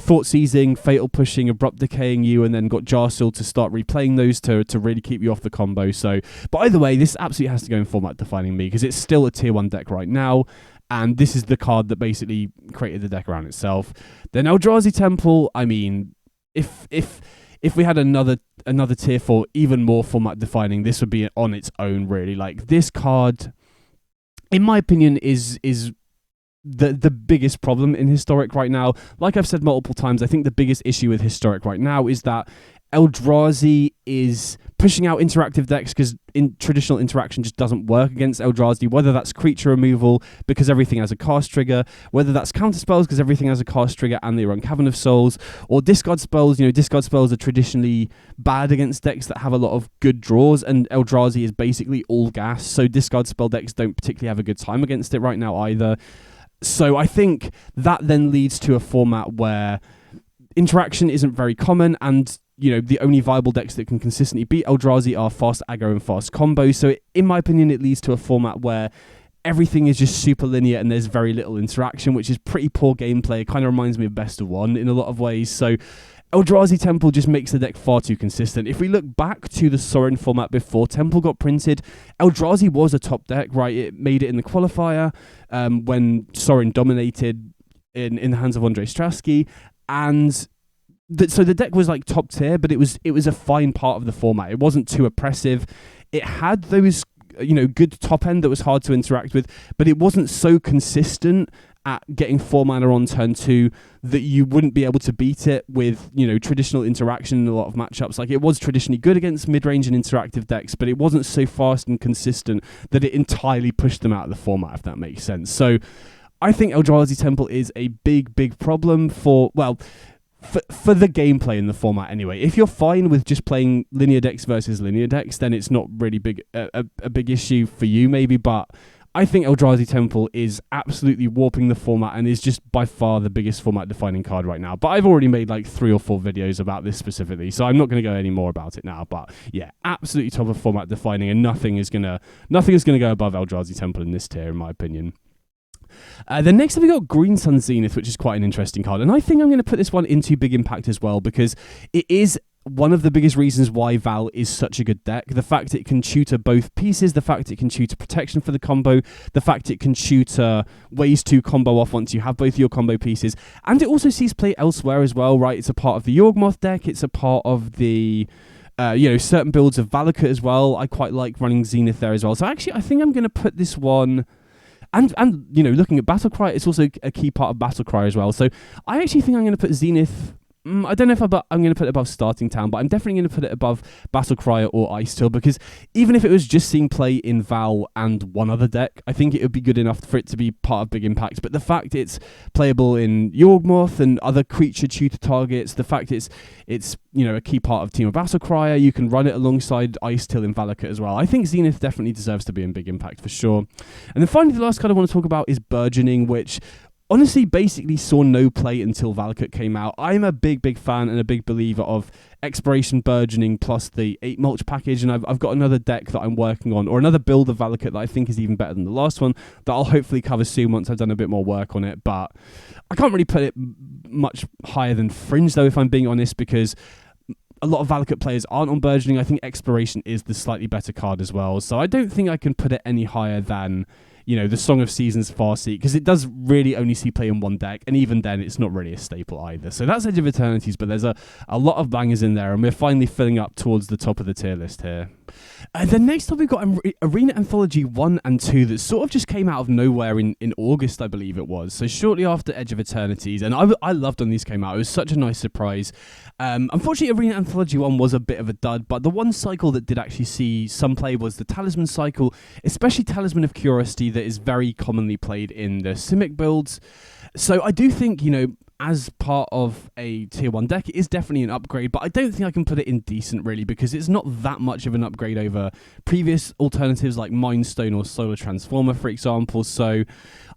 thought seizing, fatal pushing, abrupt decaying you, and then got Jarsil to start replaying those to really keep you off the combo. So, but either way, this absolutely has to go in format defining me, because it's still a tier 1 deck right now, and this is the card that basically created the deck around itself. Then Eldrazi Temple, I mean, if we had another tier for even more format defining, this would be on its own, really. Like, this card, in my opinion, is the biggest problem in Historic right now. Like I've said multiple times, I think the biggest issue with Historic right now is that Eldrazi is pushing out interactive decks, because traditional interaction just doesn't work against Eldrazi, whether that's creature removal because everything has a cast trigger, whether that's counter spells because everything has a cast trigger and they run Cavern of Souls, or discard spells. Discard spells are traditionally bad against decks that have a lot of good draws, and Eldrazi is basically all gas, so discard spell decks don't particularly have a good time against it right now either. So I think that then leads to a format where interaction isn't very common, and the only viable decks that can consistently beat Eldrazi are fast aggro and fast combo. So in my opinion, it leads to a format where everything is just super linear and there's very little interaction, which is pretty poor gameplay. It kind of reminds me of Best of One in a lot of ways. So Eldrazi Temple just makes the deck far too consistent. If we look back to the Sorin format before Temple got printed, Eldrazi was a top deck, right? It made it in the qualifier when Sorin dominated in the hands of Andrei Stratsky, and so the deck was like top tier, but it was a fine part of the format. It wasn't too oppressive. It had those good top end that was hard to interact with, but it wasn't so consistent at getting 4 mana on turn 2 that you wouldn't be able to beat it with traditional interaction in a lot of matchups. Like, it was traditionally good against mid-range and interactive decks, but it wasn't so fast and consistent that it entirely pushed them out of the format, if that makes sense. So I think Eldrazi Temple is a big problem for the gameplay in the format anyway. If you're fine with just playing linear decks versus linear decks, then it's not really a big issue for you maybe, but I think Eldrazi Temple is absolutely warping the format and is just by far the biggest format defining card right now. But I've already made like 3 or 4 videos about this specifically, so I'm not going to go any more about it now. But yeah, absolutely top of format defining, and nothing is gonna go above Eldrazi Temple in this tier, in my opinion. Then next up we got Green Sun Zenith, which is quite an interesting card, and I think I'm going to put this one into Big Impact as well, because it is one of the biggest reasons why Val is such a good deck. The fact it can tutor both pieces, the fact it can tutor protection for the combo, the fact it can tutor ways to combo off once you have both your combo pieces, and it also sees play elsewhere as well, right? It's a part of the Yawgmoth deck, it's a part of the certain builds of Valakut as well. I quite like running Zenith there as well. So actually I think I'm going to put this one, and looking at Battlecry, it's also a key part of Battlecry as well. So I actually think I'm going to put Zenith, I don't know if I'm going to put it above Starting Town, but I'm definitely going to put it above Battlecry or Ice Till, because even if it was just seeing play in Val and one other deck, I think it would be good enough for it to be part of Big Impact. But the fact it's playable in Yawgmoth and other creature tutor targets, the fact it's a key part of Team of Battlecry, you can run it alongside Ice Till in Valakut as well. I think Zenith definitely deserves to be in Big Impact for sure. And then finally, the last card I want to talk about is Burgeoning, which honestly basically saw no play until Valakut came out. I'm a big fan and a big believer of Exploration Burgeoning plus the 8 mulch package, and I've got another deck that I'm working on, or another build of Valakut that I think is even better than the last one, that I'll hopefully cover soon once I've done a bit more work on it. But I can't really put it much higher than Fringe, though, if I'm being honest, because a lot of Valakut players aren't on Burgeoning. I think Exploration is the slightly better card as well, so I don't think I can put it any higher than, you know, the Song of Seasons Farseek, because it does really only see play in one deck, and even then it's not really a staple either. So that's Edge of Eternities, but there's a lot of bangers in there, and we're finally filling up towards the top of the tier list here. Then next up we've got Arena Anthology 1 and 2 that sort of just came out of nowhere in August, I believe it was. So shortly after Edge of Eternities, and I loved when these came out. It was such a nice surprise. Unfortunately, Arena Anthology 1 was a bit of a dud, but the one cycle that did actually see some play was the Talisman cycle, especially Talisman of Curiosity, that is very commonly played in the Simic builds. So I do think, you know, as part of a tier 1 deck, it is definitely an upgrade, but I don't think I can put it in decent, really, because it's not that much of an upgrade over previous alternatives like Mind Stone or Solar Transformer, for example. So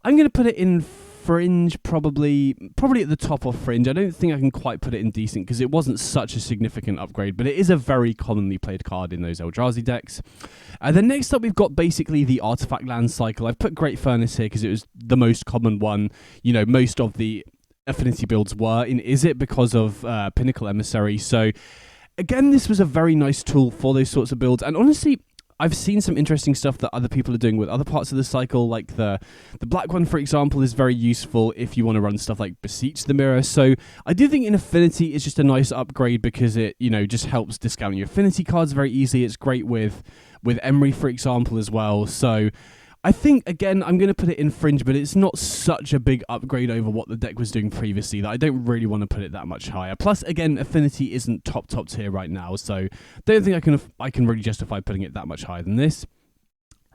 I'm going to put it in Fringe, probably at the top of Fringe. I don't think I can quite put it in decent because it wasn't such a significant upgrade, but it is a very commonly played card in those Eldrazi decks. Then next up, we've got basically the Artifact Land cycle. I've put Great Furnace here because it was the most common one. You know, most of the Affinity builds were in Izzet because of Pinnacle Emissary. So again, this was a very nice tool for those sorts of builds, and honestly, I've seen some interesting stuff that other people are doing with other parts of the cycle, like the black one, for example, is very useful if you want to run stuff like Beseech the Mirror. So I do think in Affinity it's just a nice upgrade because it, you know, just helps discount your Affinity cards very easily. It's great with Emery, for example, as well. So I think, again, I'm going to put it in Fringe, but it's not such a big upgrade over what the deck was doing previously that I don't really want to put it that much higher. Plus, again, Affinity isn't top tier right now, so don't think I can really justify putting it that much higher than this.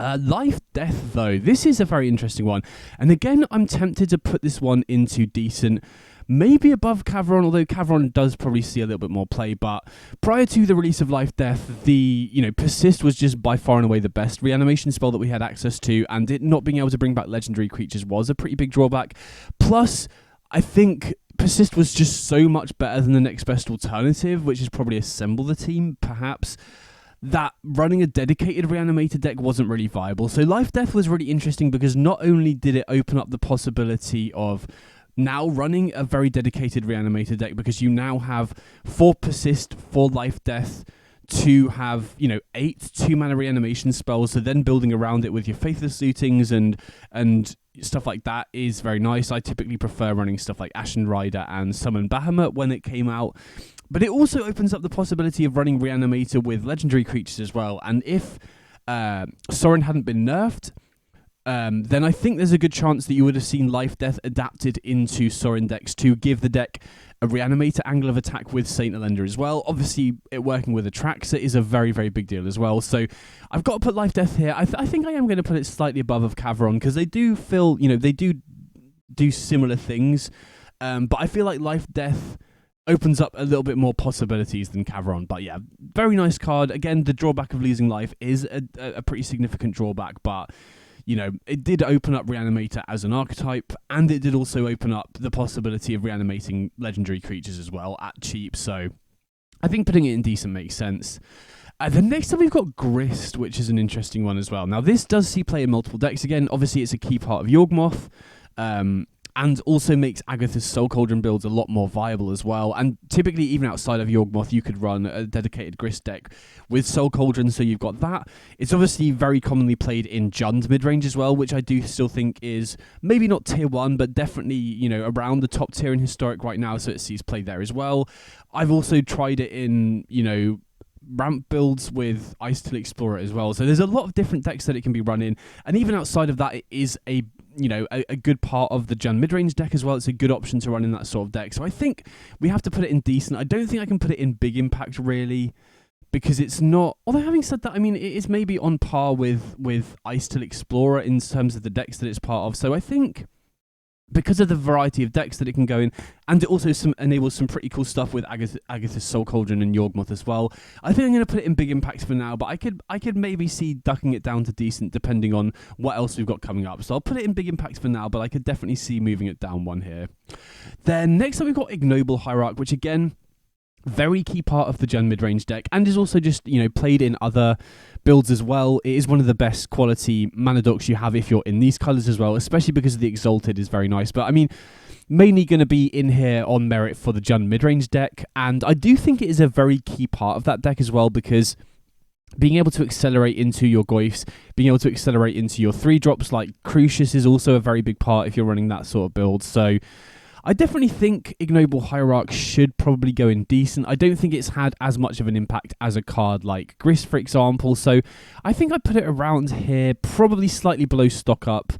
Life Death, though, this is a very interesting one. And again, I'm tempted to put this one into decent, maybe above Cavron, although Cavron does probably see a little bit more play. But prior to the release of Life Death, the, you know, Persist was just by far and away the best reanimation spell that we had access to, and it not being able to bring back legendary creatures was a pretty big drawback. Plus, I think Persist was just so much better than the next best alternative, which is probably Assemble the Team, perhaps, that running a dedicated Reanimator deck wasn't really viable. So Life Death was really interesting because not only did it open up the possibility of now running a very dedicated Reanimator deck, because you now have 4 Persist, 4 Life Death, to have, you know, 8 2-mana reanimation spells, so then building around it with your Faithless Lootings and stuff like that is very nice. I typically prefer running stuff like Ashen Rider and Summon Bahamut when it came out. But it also opens up the possibility of running Reanimator with legendary creatures as well. And if Sorin hadn't been nerfed, then I think there's a good chance that you would have seen Life Death adapted into Sorin decks to give the deck a Reanimator angle of attack with Saint Elender as well. Obviously, it working with Atraxa is a very, very big deal as well. So I've got to put Life Death here. I think I am going to put it slightly above of Cavron because they do feel, you know, they do similar things. But I feel like Life Death opens up a little bit more possibilities than Cavron. But yeah, very nice card. Again, the drawback of losing life is a pretty significant drawback, but you know, it did open up Reanimator as an archetype, and it did also open up the possibility of reanimating legendary creatures as well at cheap, so I think putting it in decent makes sense. The next up we've got Grist, which is an interesting one as well. Now this does see play in multiple decks. Again, obviously it's a key part of Yawgmoth, and also makes Agatha's Soul Cauldron builds a lot more viable as well. And typically, even outside of Yawgmoth, you could run a dedicated Grist deck with Soul Cauldron, so you've got that. It's obviously very commonly played in Jund's midrange as well, which I do still think is maybe not tier 1, but definitely, you know, around the top tier in Historic right now, so it sees play there as well. I've also tried it in, you know, ramp builds with Ice Till Explorer as well. So there's a lot of different decks that it can be run in, and even outside of that, it is a good part of the Jund midrange deck as well. It's a good option to run in that sort of deck. So I think we have to put it in decent. I don't think I can put it in big impact really, because it's not. Although having said that, I mean, it is maybe on par with Ice Till Explorer in terms of the decks that it's part of. So I think because of the variety of decks that it can go in, and it also enables some pretty cool stuff with Agatha's Soul Cauldron and Yawgmoth as well. I think I'm going to put it in big impacts for now, but I could maybe see ducking it down to decent depending on what else we've got coming up. So I'll put it in big impacts for now, but I could definitely see moving it down one here. Then next up we've got Ignoble Hierarch, which again, very key part of the Gen mid-range deck, and is also just, played in other builds as well. It is one of the best quality mana dorks you have if you're in these colours as well, especially because the Exalted is very nice. But I mean, mainly going to be in here on merit for the Gen mid-range deck, and I do think it is a very key part of that deck as well, because being able to accelerate into your Goyfs, being able to accelerate into your 3-drops like Crucius is also a very big part if you're running that sort of build. So I definitely think Ignoble Hierarch should probably go in decent. I don't think it's had as much of an impact as a card like Grist, for example. So I think I'd put it around here, probably slightly below stock up.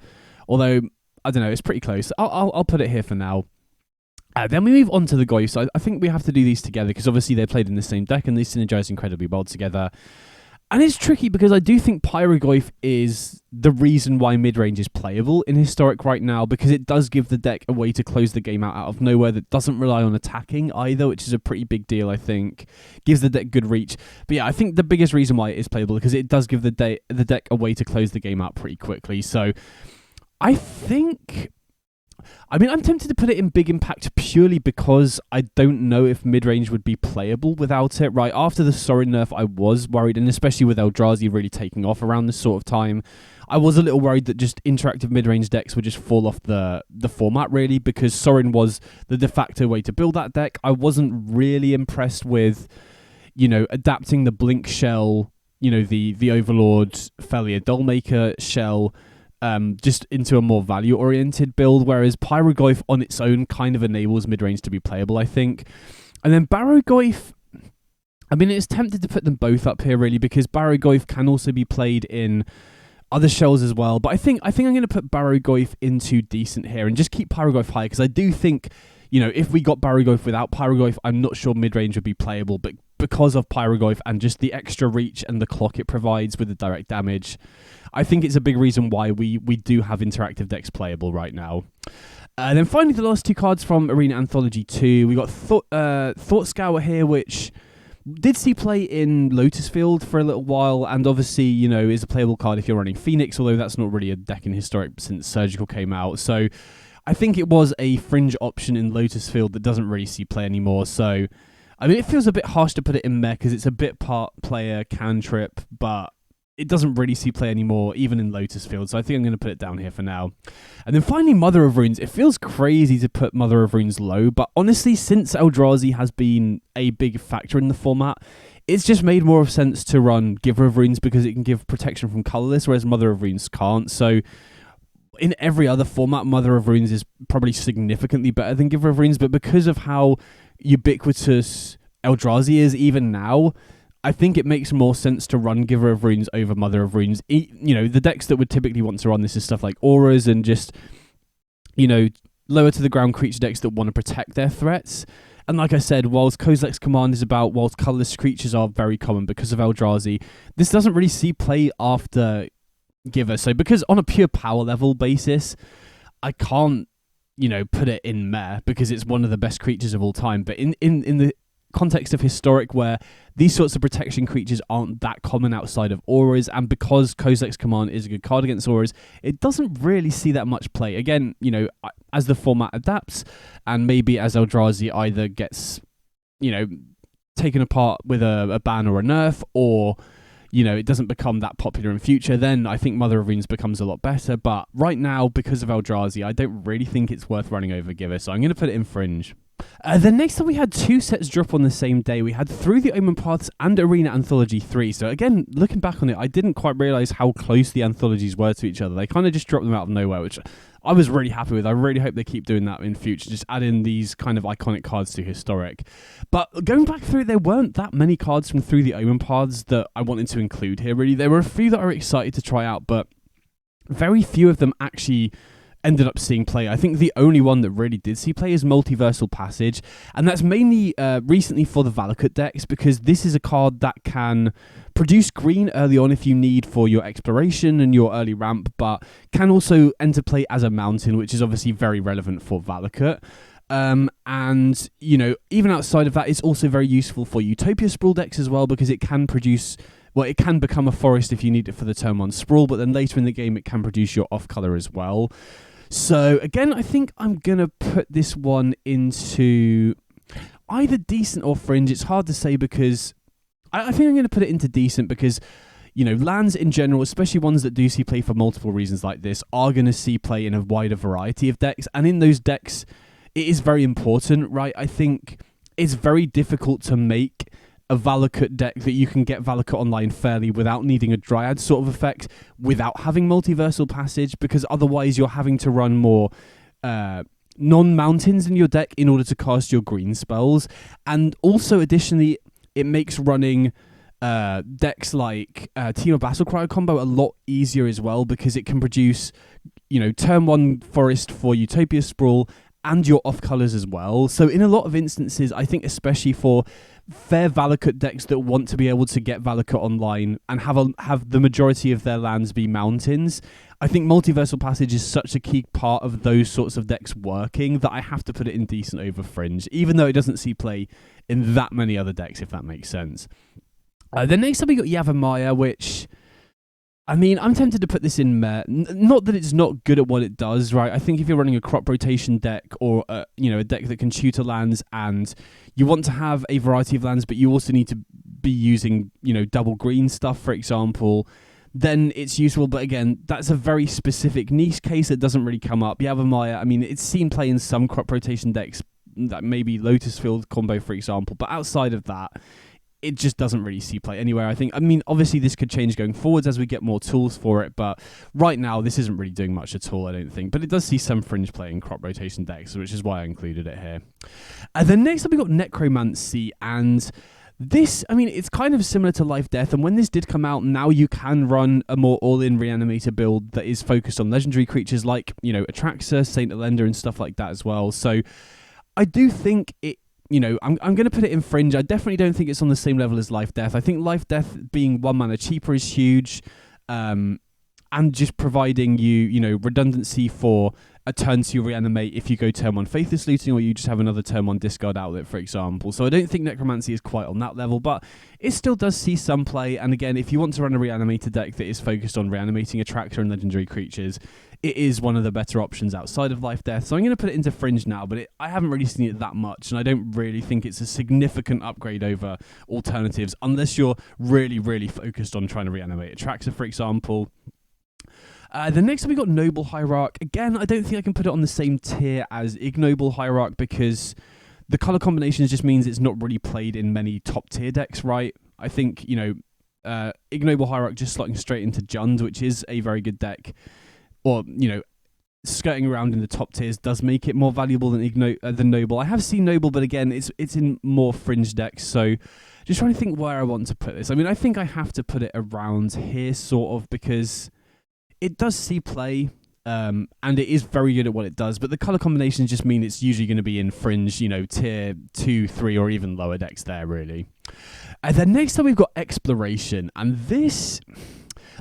Although, I don't know, it's pretty close. I'll put it here for now. Then we move on to the Goyfs. I think we have to do these together because obviously they played in the same deck and they synergize incredibly well together. And it's tricky because I do think Pyrogoyf is the reason why mid-range is playable in Historic right now, because it does give the deck a way to close the game out of nowhere that doesn't rely on attacking either, which is a pretty big deal, I think. Gives the deck good reach. But yeah, I think the biggest reason why it is playable because it does give the deck a way to close the game out pretty quickly. So I think... I'm tempted to put it in big impact purely because I don't know if mid-range would be playable without it, right? After the Sorin nerf, I was worried, and especially with Eldrazi really taking off around this sort of time, I was a little worried that just interactive mid-range decks would just fall off the format, really, because Sorin was the de facto way to build that deck. I wasn't really impressed with, adapting the Blink shell, the Overlord Felia Dollmaker shell, just into a more value-oriented build, whereas Pyrogoyf on its own kind of enables mid-range to be playable, I think. And then Barrogoyf, it's tempted to put them both up here, really, because Barrogoyf can also be played in other shells as well, but I think I'm going to put Barrogoyf into decent here and just keep Pyrogoyf high, because I do think, if we got Barrogoyf without Pyrogoyf, I'm not sure mid-range would be playable, but because of Pyrogoyf and just the extra reach and the clock it provides with the direct damage, I think it's a big reason why we do have interactive decks playable right now. And then finally, the last two cards from Arena Anthology 2. We got Thought Scour here, which did see play in Lotus Field for a little while, and obviously, is a playable card if you're running Phoenix, although that's not really a deck in Historic since Surgical came out. So I think it was a fringe option in Lotus Field that doesn't really see play anymore. So, it feels a bit harsh to put it in mech because it's a bit part player cantrip, but it doesn't really see play anymore, even in Lotus Field, so I think I'm going to put it down here for now. And then finally, Mother of Runes. It feels crazy to put Mother of Runes low, but honestly, since Eldrazi has been a big factor in the format, it's just made more sense to run Giver of Runes because it can give protection from colorless, whereas Mother of Runes can't. So in every other format, Mother of Runes is probably significantly better than Giver of Runes, but because of how ubiquitous Eldrazi is even now, I think it makes more sense to run Giver of Runes over Mother of Runes. The decks that would typically want to run this is stuff like Auras and just, lower to the ground creature decks that want to protect their threats. And like I said, whilst Kozilek's Command is about, whilst colorless creatures are very common because of Eldrazi, this doesn't really see play after Giver. So because on a pure power level basis, I can't, put it in Meh because it's one of the best creatures of all time. But in the context of Historic, where these sorts of protection creatures aren't that common outside of Auras, and because Kozilek's Command is a good card against Auras, it doesn't really see that much play. Again, as the format adapts, and maybe as Eldrazi either gets, taken apart with a ban or a nerf, or it doesn't become that popular in future, then I think Mother of Runes becomes a lot better. But right now, because of Eldrazi, I don't really think it's worth running over Giver, so I'm going to put it in Fringe. Then next up, we had two sets drop on the same day. We had Through the Omenpaths and Arena Anthology 3. So again, looking back on it, I didn't quite realise how close the anthologies were to each other. They kind of just dropped them out of nowhere, which I was really happy with. I really hope they keep doing that in future, just add in these kind of iconic cards to Historic. But going back through, there weren't that many cards from Through the Omenpaths that I wanted to include here, really. There were a few that I were excited to try out, but very few of them actually ended up seeing play. I think the only one that really did see play is Multiversal Passage, and that's mainly recently for the Valakut decks, because this is a card that can produce green early on if you need for your exploration and your early ramp, but can also enter play as a mountain, which is obviously very relevant for Valakut. And, even outside of that, it's also very useful for Utopia Sprawl decks as well, because it can produce... Well, it can become a forest if you need it for the turn 1 Sprawl, but then later in the game it can produce your off-color as well. So, again, I think I'm going to put this one into either decent or fringe. It's hard to say, because I think I'm going to put it into decent, because, lands in general, especially ones that do see play for multiple reasons like this, are going to see play in a wider variety of decks. And in those decks, it is very important, right? I think it's very difficult to make a Valakut deck that you can get Valakut online fairly without needing a Dryad sort of effect, without having Multiversal Passage, because otherwise you're having to run more non-mountains in your deck in order to cast your green spells. And also, additionally, it makes running decks like Team of Battle Cryo combo a lot easier as well, because it can produce, turn 1 forest for Utopia Sprawl and your off-colors as well. So in a lot of instances, I think especially for fair Valakut decks that want to be able to get Valakut online and have the majority of their lands be mountains, I think Multiversal Passage is such a key part of those sorts of decks working that I have to put it in decent over fringe, even though it doesn't see play in that many other decks, if that makes sense. Then next up we got Yavimaya, which... I'm tempted to put this in Meh. Not that it's not good at what it does, right? I think if you're running a crop rotation deck, or a deck that can tutor lands, and you want to have a variety of lands, but you also need to be using, double green stuff, for example, then it's useful. But again, that's a very specific niche case that doesn't really come up. Yavimaya, it's seen play in some crop rotation decks, that maybe Lotus Field combo, for example, but outside of that, it just doesn't really see play anywhere, I think. Obviously this could change going forwards as we get more tools for it, but right now this isn't really doing much at all, I don't think. But it does see some fringe play in crop rotation decks, which is why I included it here. Then next up we got Necromancy, and this, it's kind of similar to Life Death, and when this did come out, now you can run a more all-in Reanimator build that is focused on legendary creatures like, Atraxa, Saint Elender, and stuff like that as well. So I do think it... I'm going to put it in fringe. I definitely don't think it's on the same level as Life Death. I think Life Death being 1 mana cheaper is huge, and just providing you, redundancy for a turn 2 reanimate if you go turn 1 Faithless Looting, or you just have another turn 1 discard outlet, for example. So I don't think Necromancy is quite on that level, but it still does see some play. And again, if you want to run a Reanimator deck that is focused on reanimating Atraxa and legendary creatures, it is one of the better options outside of Life Death. So I'm going to put it into fringe now, but I haven't really seen it that much, and I don't really think it's a significant upgrade over alternatives, unless you're really, really focused on trying to reanimate Atraxa, for example. The next up we got Noble Hierarch. Again, I don't think I can put it on the same tier as Ignoble Hierarch, because the color combinations just means it's not really played in many top tier decks, right? I think, Ignoble Hierarch just slotting straight into Jund, which is a very good deck, or, skirting around in the top tiers does make it more valuable than Noble. I have seen Noble, but again, it's in more fringe decks, so just trying to think where I want to put this. I think I have to put it around here, sort of, because it does see play, and it is very good at what it does, but the color combinations just mean it's usually going to be in fringe, tier 2, 3, or even lower decks there, really. And then next up we've got Exploration, and this...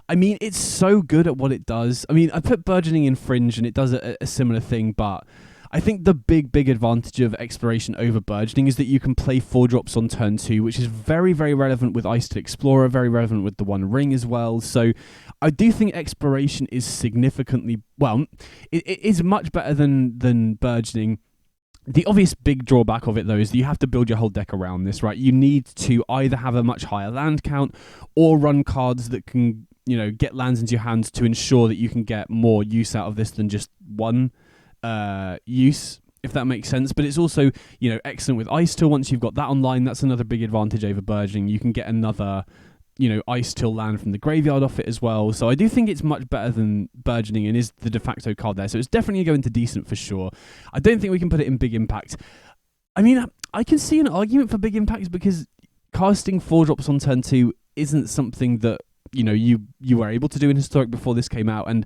it's so good at what it does. I put Burgeoning in fringe, and it does a similar thing, but I think the big advantage of Exploration over Burgeoning is that you can play 4-drops on turn 2, which is very, very relevant with Ice to Explorer, very relevant with the One Ring as well. So I do think Exploration is significantly... Well, it is much better than Burgeoning. The obvious big drawback of it, though, is that you have to build your whole deck around this, right? You need to either have a much higher land count or run cards that can... get lands into your hands to ensure that you can get more use out of this than just one use, if that makes sense. But it's also, excellent with Ice Till. Once you've got that online, that's another big advantage over Burgeoning. You can get another, Ice Till land from the graveyard off it as well. So I do think it's much better than Burgeoning and is the de facto card there. So it's definitely going to decent for sure. I don't think we can put it in big impact. I can see an argument for big impacts, because casting 4-drops on turn 2 isn't something that you were able to do in Historic before this came out, and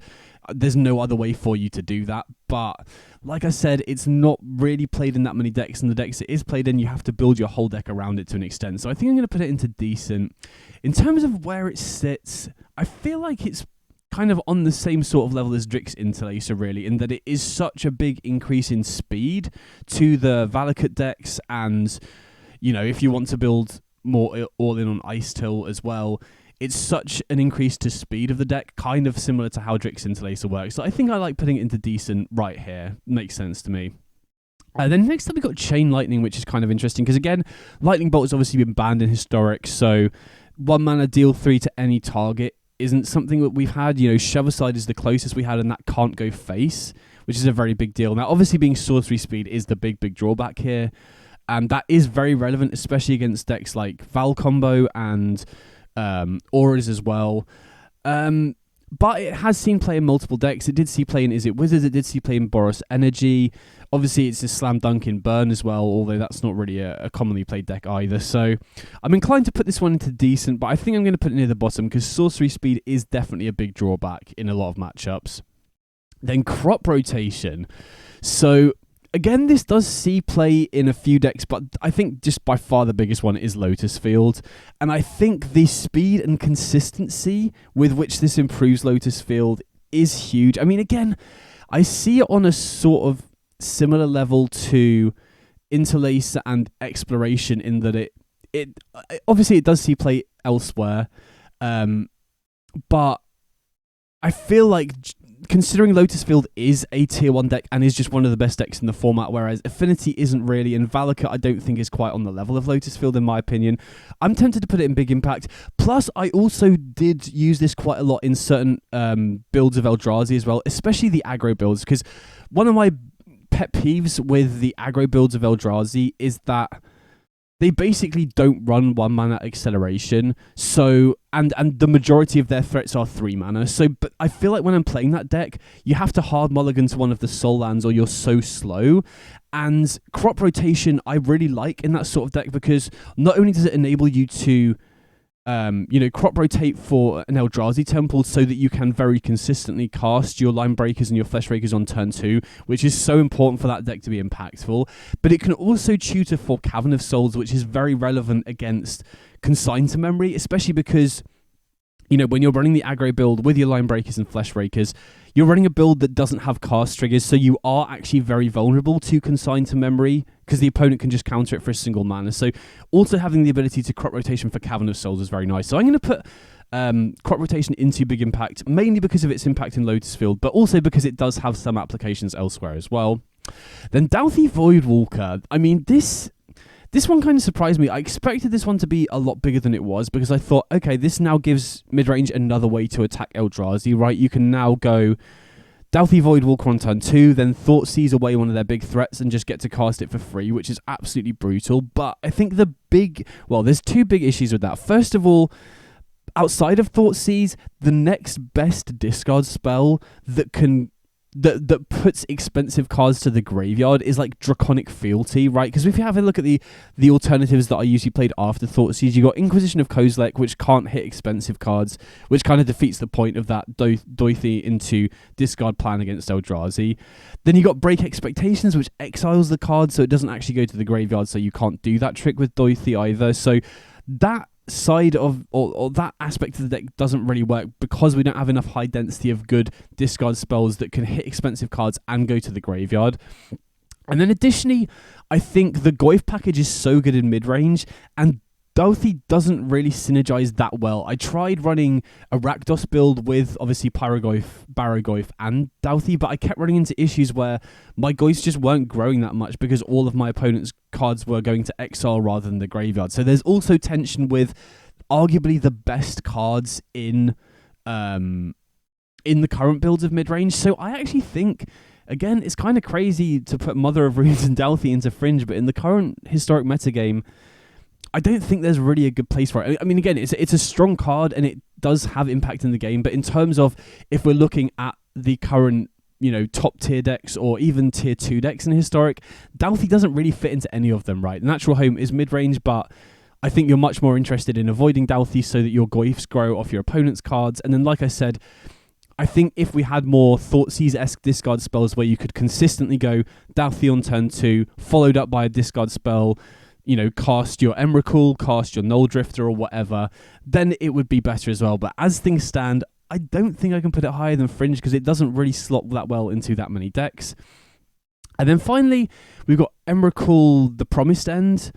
there's no other way for you to do that. But like I said, it's not really played in that many decks, and the decks it is played in, you have to build your whole deck around it to an extent. So I think I'm going to put it into decent. In terms of where it sits, I feel like it's kind of on the same sort of level as Drix Interlacer, really, in that it is such a big increase in speed to the Valakut decks, and if you want to build more all-in on Ice Till as well, it's such an increase to speed of the deck, kind of similar to how Drix Interlacer works. So I think I like putting it into decent right here. Makes sense to me. Then next up, we've got Chain Lightning, which is kind of interesting, because again, Lightning Bolt has obviously been banned in Historic, so 1 mana deal 3 to any target isn't something that we've had. Shovelcide is the closest we had, and that can't go face, which is a very big deal. Now, obviously, being sorcery speed is the big drawback here, and that is very relevant, especially against decks like Val Combo and Auras as well. But it has seen play in multiple decks. It did see play in Is It Wizards. It did see play in Boros Energy. Obviously, it's a slam dunk in Burn as well, although that's not really a commonly played deck either. So I'm inclined to put this one into decent, but I think I'm going to put it near the bottom because sorcery speed is definitely a big drawback in a lot of matchups. Then Crop Rotation. So again, this does see play in a few decks, but I think just by far the biggest one is Lotus Field. And I think the speed and consistency with which this improves Lotus Field is huge. I mean, again, I see it on a sort of similar level to Interlacer and Exploration in that it obviously it does see play elsewhere, but I feel like considering Lotus Field is a tier 1 deck and is just one of the best decks in the format, whereas Affinity isn't really, and Valakut I don't think is quite on the level of Lotus Field in my opinion, I'm tempted to put it in Big Impact. Plus, I also did use this quite a lot in certain builds of Eldrazi as well, especially the aggro builds, because one of my pet peeves with the aggro builds of Eldrazi is that they basically don't run 1 mana acceleration, so and the majority of their threats are 3 mana. So, but I feel like when I'm playing that deck, you have to hard mulligan to one of the soul lands, or you're so slow. And Crop Rotation, I really like in that sort of deck because not only does it enable you to crop rotate for an Eldrazi temple so that you can very consistently cast your Line Breakers and your Flesh Rakers on turn 2, which is so important for that deck to be impactful. But it can also tutor for Cavern of Souls, which is very relevant against Consign to Memory, especially because when you're running the aggro build with your Line Breakers and Flesh Rakers, you're running a build that doesn't have cast triggers, so you are actually very vulnerable to Consign to Memory because the opponent can just counter it for a single mana. So also having the ability to Crop Rotation for Cavern of Souls is very nice. So I'm going to put Crop Rotation into Big Impact, mainly because of its impact in Lotus Field, but also because it does have some applications elsewhere as well. Then Dauthi Voidwalker. I mean, this one kind of surprised me. I expected this one to be a lot bigger than it was because I thought, okay, this now gives mid-range another way to attack Eldrazi, right? You can now go Dauthi Voidwalker on turn 2, then Thoughtseize away one of their big threats and just get to cast it for free, which is absolutely brutal. But I think there's 2 big issues with that. First of all, outside of Thoughtseize, the next best discard spell that puts expensive cards to the graveyard is like Draconic Fealty, right? Because if you have a look at the alternatives that are usually played after Thoughtseize, you got Inquisition of Kozilek, which can't hit expensive cards, which kind of defeats the point of that Dauthi into discard plan against Eldrazi. Then you got Break Expectations, which exiles the card, so it doesn't actually go to the graveyard, so you can't do that trick with Dauthi either. So that side of or that aspect of the deck doesn't really work because we don't have enough high density of good discard spells that can hit expensive cards and go to the graveyard. And then additionally, I think the Goyf package is so good in mid-range, and Dauthi doesn't really synergize that well. I tried running a Rakdos build with obviously Pyrogoyf, Barogoyf, and Dauthi, but I kept running into issues where my Goyfs just weren't growing that much because all of my opponent's cards were going to exile rather than the graveyard. So there's also tension with arguably the best cards in the current builds of mid-range. So I actually think, again, it's kind of crazy to put Mother of Runes and Dauthi into Fringe, but in the current Historic metagame, I don't think there's really a good place for it. I mean, again, it's a strong card and it does have impact in the game, but in terms of if we're looking at the current, top tier decks or even tier 2 decks in Historic, Dauthi doesn't really fit into any of them, right? Natural Home is mid-range, but I think you're much more interested in avoiding Dalthy so that your Goyfs grow off your opponent's cards. And then, like I said, I think if we had more Thoughtseize-esque discard spells where you could consistently go Dalthy on turn 2, followed up by a discard spell, you know, cast your Emrakul, cast your Null Drifter or whatever, then it would be better as well. But as things stand, I don't think I can put it higher than Fringe because it doesn't really slot that well into that many decks. And then finally, we've got Emrakul, the Promised End.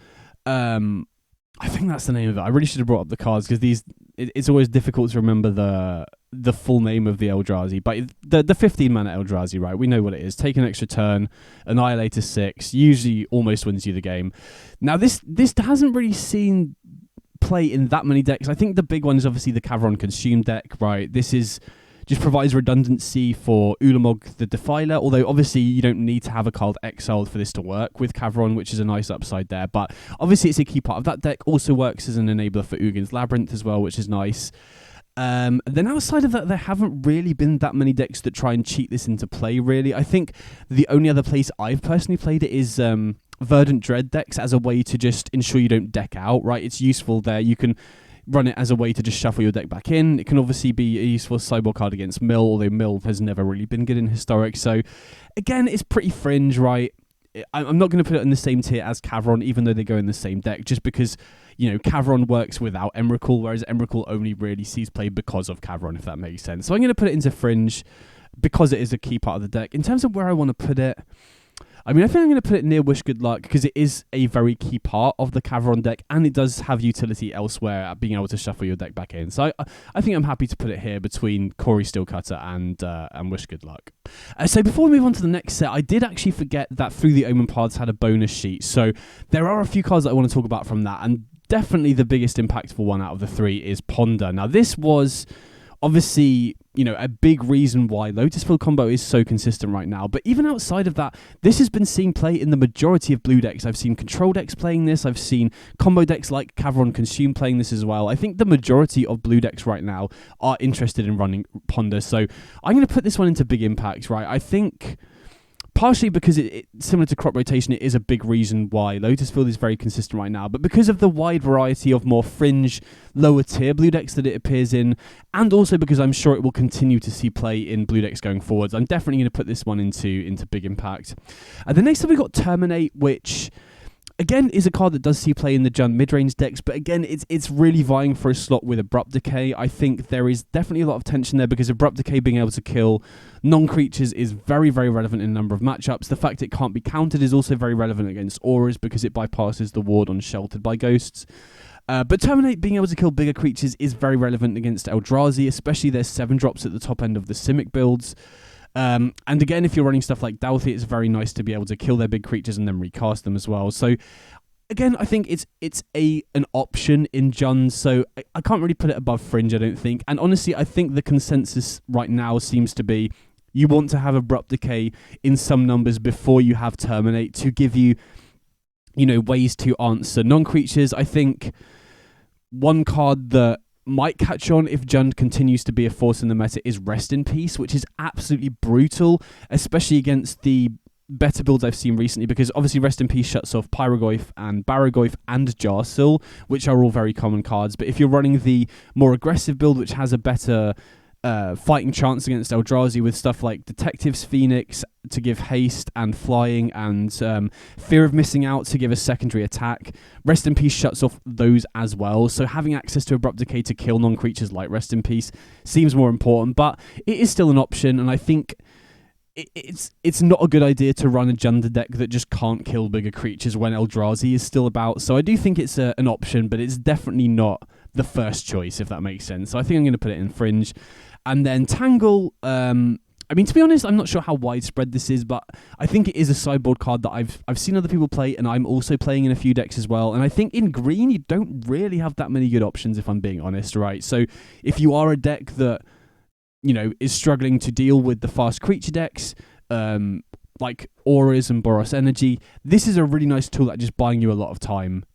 I think that's the name of it. I really should have brought up the cards because it's always difficult to remember the full name of the Eldrazi. But the 15 mana Eldrazi, right? We know what it is. Take an extra turn, annihilate a 6, usually almost wins you the game. Now this hasn't really seen play in that many decks. I think the big one is obviously the Cavern Consume deck, right? This is just provides redundancy for Ulamog the Defiler, although obviously you don't need to have a card exiled for this to work with Cavern, which is a nice upside there. But obviously it's a key part of that deck. Also works as an enabler for Ugin's Labyrinth as well, which is nice. Then outside of that, there haven't really been that many decks that try and cheat this into play, really. I think the only other place I've personally played it is Verdant Dread decks as a way to just ensure you don't deck out, right? It's useful there. You can run it as a way to just shuffle your deck back in. It can obviously be a useful sideboard card against Mill, although Mill has never really been good in Historic. So, again, it's pretty fringe, right? I'm not going to put it in the same tier as Cavern, even though they go in the same deck, just because, you know, Cavern works without Emrakul, whereas Emrakul only really sees play because of Cavern, if that makes sense. So I'm going to put it into fringe because it is a key part of the deck. In terms of where I want to put it, I mean, I think I'm going to put it near Wish Good Luck because it is a very key part of the Cavern deck and it does have utility elsewhere at being able to shuffle your deck back in. So I think I'm happy to put it here between Corey Steelcutter and Wish Good Luck. So before we move on to the next set, I did actually forget that Through the Omenpaths had a bonus sheet. So there are a few cards that I want to talk about from that, and definitely the biggest impactful one out of the three is Ponder. Now, this was obviously, you know, a big reason why Lotusfield combo is so consistent right now. But even outside of that, this has been seen play in the majority of blue decks. I've seen control decks playing this. I've seen combo decks like Cavern Consume playing this as well. I think the majority of blue decks right now are interested in running Ponder. So I'm going to put this one into big impact, right? I think partially because it similar to crop rotation, it is a big reason why Lotusfield is very consistent right now. But because of the wide variety of more fringe, lower tier blue decks that it appears in, and also because I'm sure it will continue to see play in blue decks going forwards, I'm definitely going to put this one into big impact. The next up we got Terminate, which again is a card that does see play in the Jund mid-range decks, but again it's really vying for a slot with Abrupt Decay. I think there is definitely a lot of tension there because Abrupt Decay being able to kill non-creatures is very, very relevant in a number of matchups. The fact it can't be countered is also very relevant against auras because it bypasses the ward on Sheltered by Ghosts. But Terminate being able to kill bigger creatures is very relevant against Eldrazi, especially their 7-drops at the top end of the Simic builds. And again, if you're running stuff like Dalthy, it's very nice to be able to kill their big creatures and then recast them as well. So again, I think it's an option in Jund, so I can't really put it above Fringe, I don't think. And honestly, I think the consensus right now seems to be you want to have Abrupt Decay in some numbers before you have Terminate to give you, you know, ways to answer non-creatures. I think one card that might catch on if Jund continues to be a force in the meta is Rest in Peace, which is absolutely brutal, especially against the better builds I've seen recently, because obviously Rest in Peace shuts off Pyrogoyf and Barrogoyf and Jarsil, which are all very common cards. But if you're running the more aggressive build, which has a better fighting chance against Eldrazi with stuff like Detective's Phoenix to give haste and flying and Fear of Missing Out to give a secondary attack, Rest in Peace shuts off those as well. So having access to Abrupt Decay to kill non-creatures like Rest in Peace seems more important, but it is still an option, and I think it's not a good idea to run a Jund deck that just can't kill bigger creatures when Eldrazi is still about. So I do think it's an option, but it's definitely not the first choice, if that makes sense. So I think I'm going to put it in Fringe. And then Tangle, I mean, to be honest, I'm not sure how widespread this is, but I think it is a sideboard card that I've seen other people play, and I'm also playing in a few decks as well. And I think in green, you don't really have that many good options, if I'm being honest, right? So if you are a deck that, you know, is struggling to deal with the fast creature decks, like Auras and Boros Energy, this is a really nice tool at just buying you a lot of time.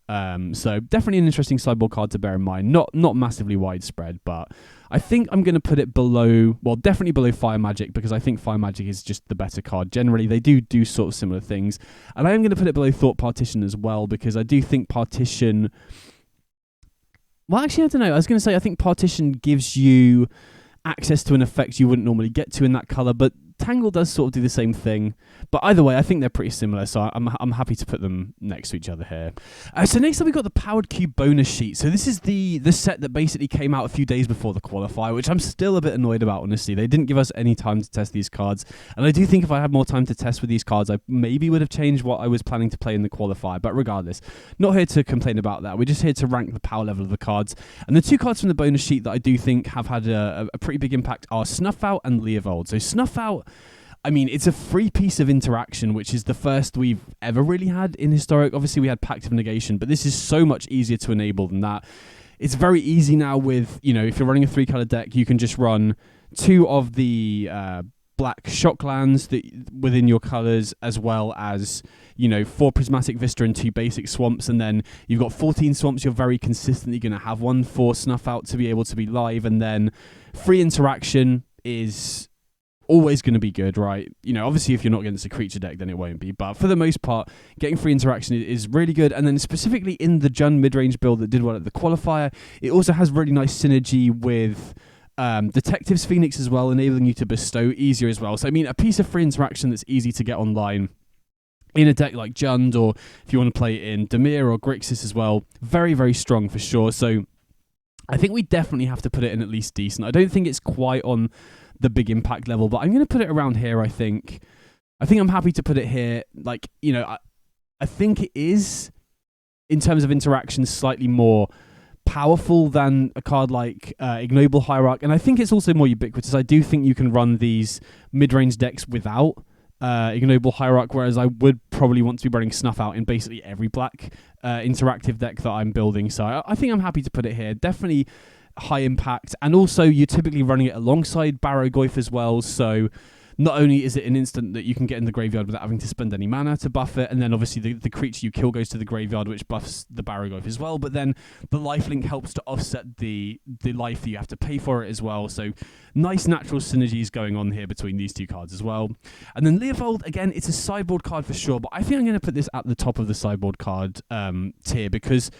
So definitely an interesting sideboard card to bear in mind. Not massively widespread, but I think I'm going to put it below, well, definitely below Fire Magic, because I think Fire Magic is just the better card. Generally, they do sort of similar things. And I am going to put it below Thought Partition as well, because I do think Partition Well, actually, I don't know. I was going to say, I think Partition gives you access to an effect you wouldn't normally get to in that colour, but Tangle does sort of do the same thing. But either way, I think they're pretty similar, so I'm happy to put them next to each other here. So next up, we've got the Powered Cube bonus sheet. So this is the set that basically came out a few days before the qualifier, which I'm still a bit annoyed about, honestly. They didn't give us any time to test these cards, and I do think if I had more time to test with these cards, I maybe would have changed what I was planning to play in the qualifier. But regardless, not here to complain about that. We're just here to rank the power level of the cards. And the two cards from the bonus sheet that I do think have had a pretty big impact are Snuff Out and Leovold. So Snuff Out, I mean, it's a free piece of interaction, which is the first we've ever really had in Historic. Obviously, we had Pact of Negation, but this is so much easier to enable than that. It's very easy now with, if you're running a 3-color deck, you can just run 2 of the black shock lands within your colors, as well as, 4 Prismatic Vista and 2 basic swamps, and then you've got 14 swamps. You're very consistently going to have one for Snuff Out to be able to be live, and then free interaction is always going to be good, right? Obviously if you're not against a creature deck, then it won't be, but for the most part, getting free interaction is really good. And then specifically in the Jund mid-range build that did well at the qualifier, it also has really nice synergy with Detectives Phoenix as well, enabling you to bestow easier as well. So I mean, a piece of free interaction that's easy to get online in a deck like Jund, or if you want to play it in Dimir or Grixis as well, very, very strong for sure. So I think we definitely have to put it in at least decent. I don't think it's quite on the big impact level, but I'm going to put it around here, I think. I'm happy to put it here. I think it is, in terms of interaction, slightly more powerful than a card like Ignoble Hierarch, and I think it's also more ubiquitous. I do think you can run these mid-range decks without Ignoble Hierarch, whereas I would probably want to be running Snuff Out in basically every black interactive deck that I'm building. So I think I'm happy to put it here. Definitely high impact, and also you're typically running it alongside Barrowgoyf as well, so not only is it an instant that you can get in the graveyard without having to spend any mana to buff it, and then obviously the creature you kill goes to the graveyard, which buffs the Barrowgoyf as well, but then the lifelink helps to offset the life that you have to pay for it as well. So nice natural synergies going on here between these two cards as well. And then Leovold, again, it's a sideboard card for sure, but I think I'm going to put this at the top of the sideboard card tier, because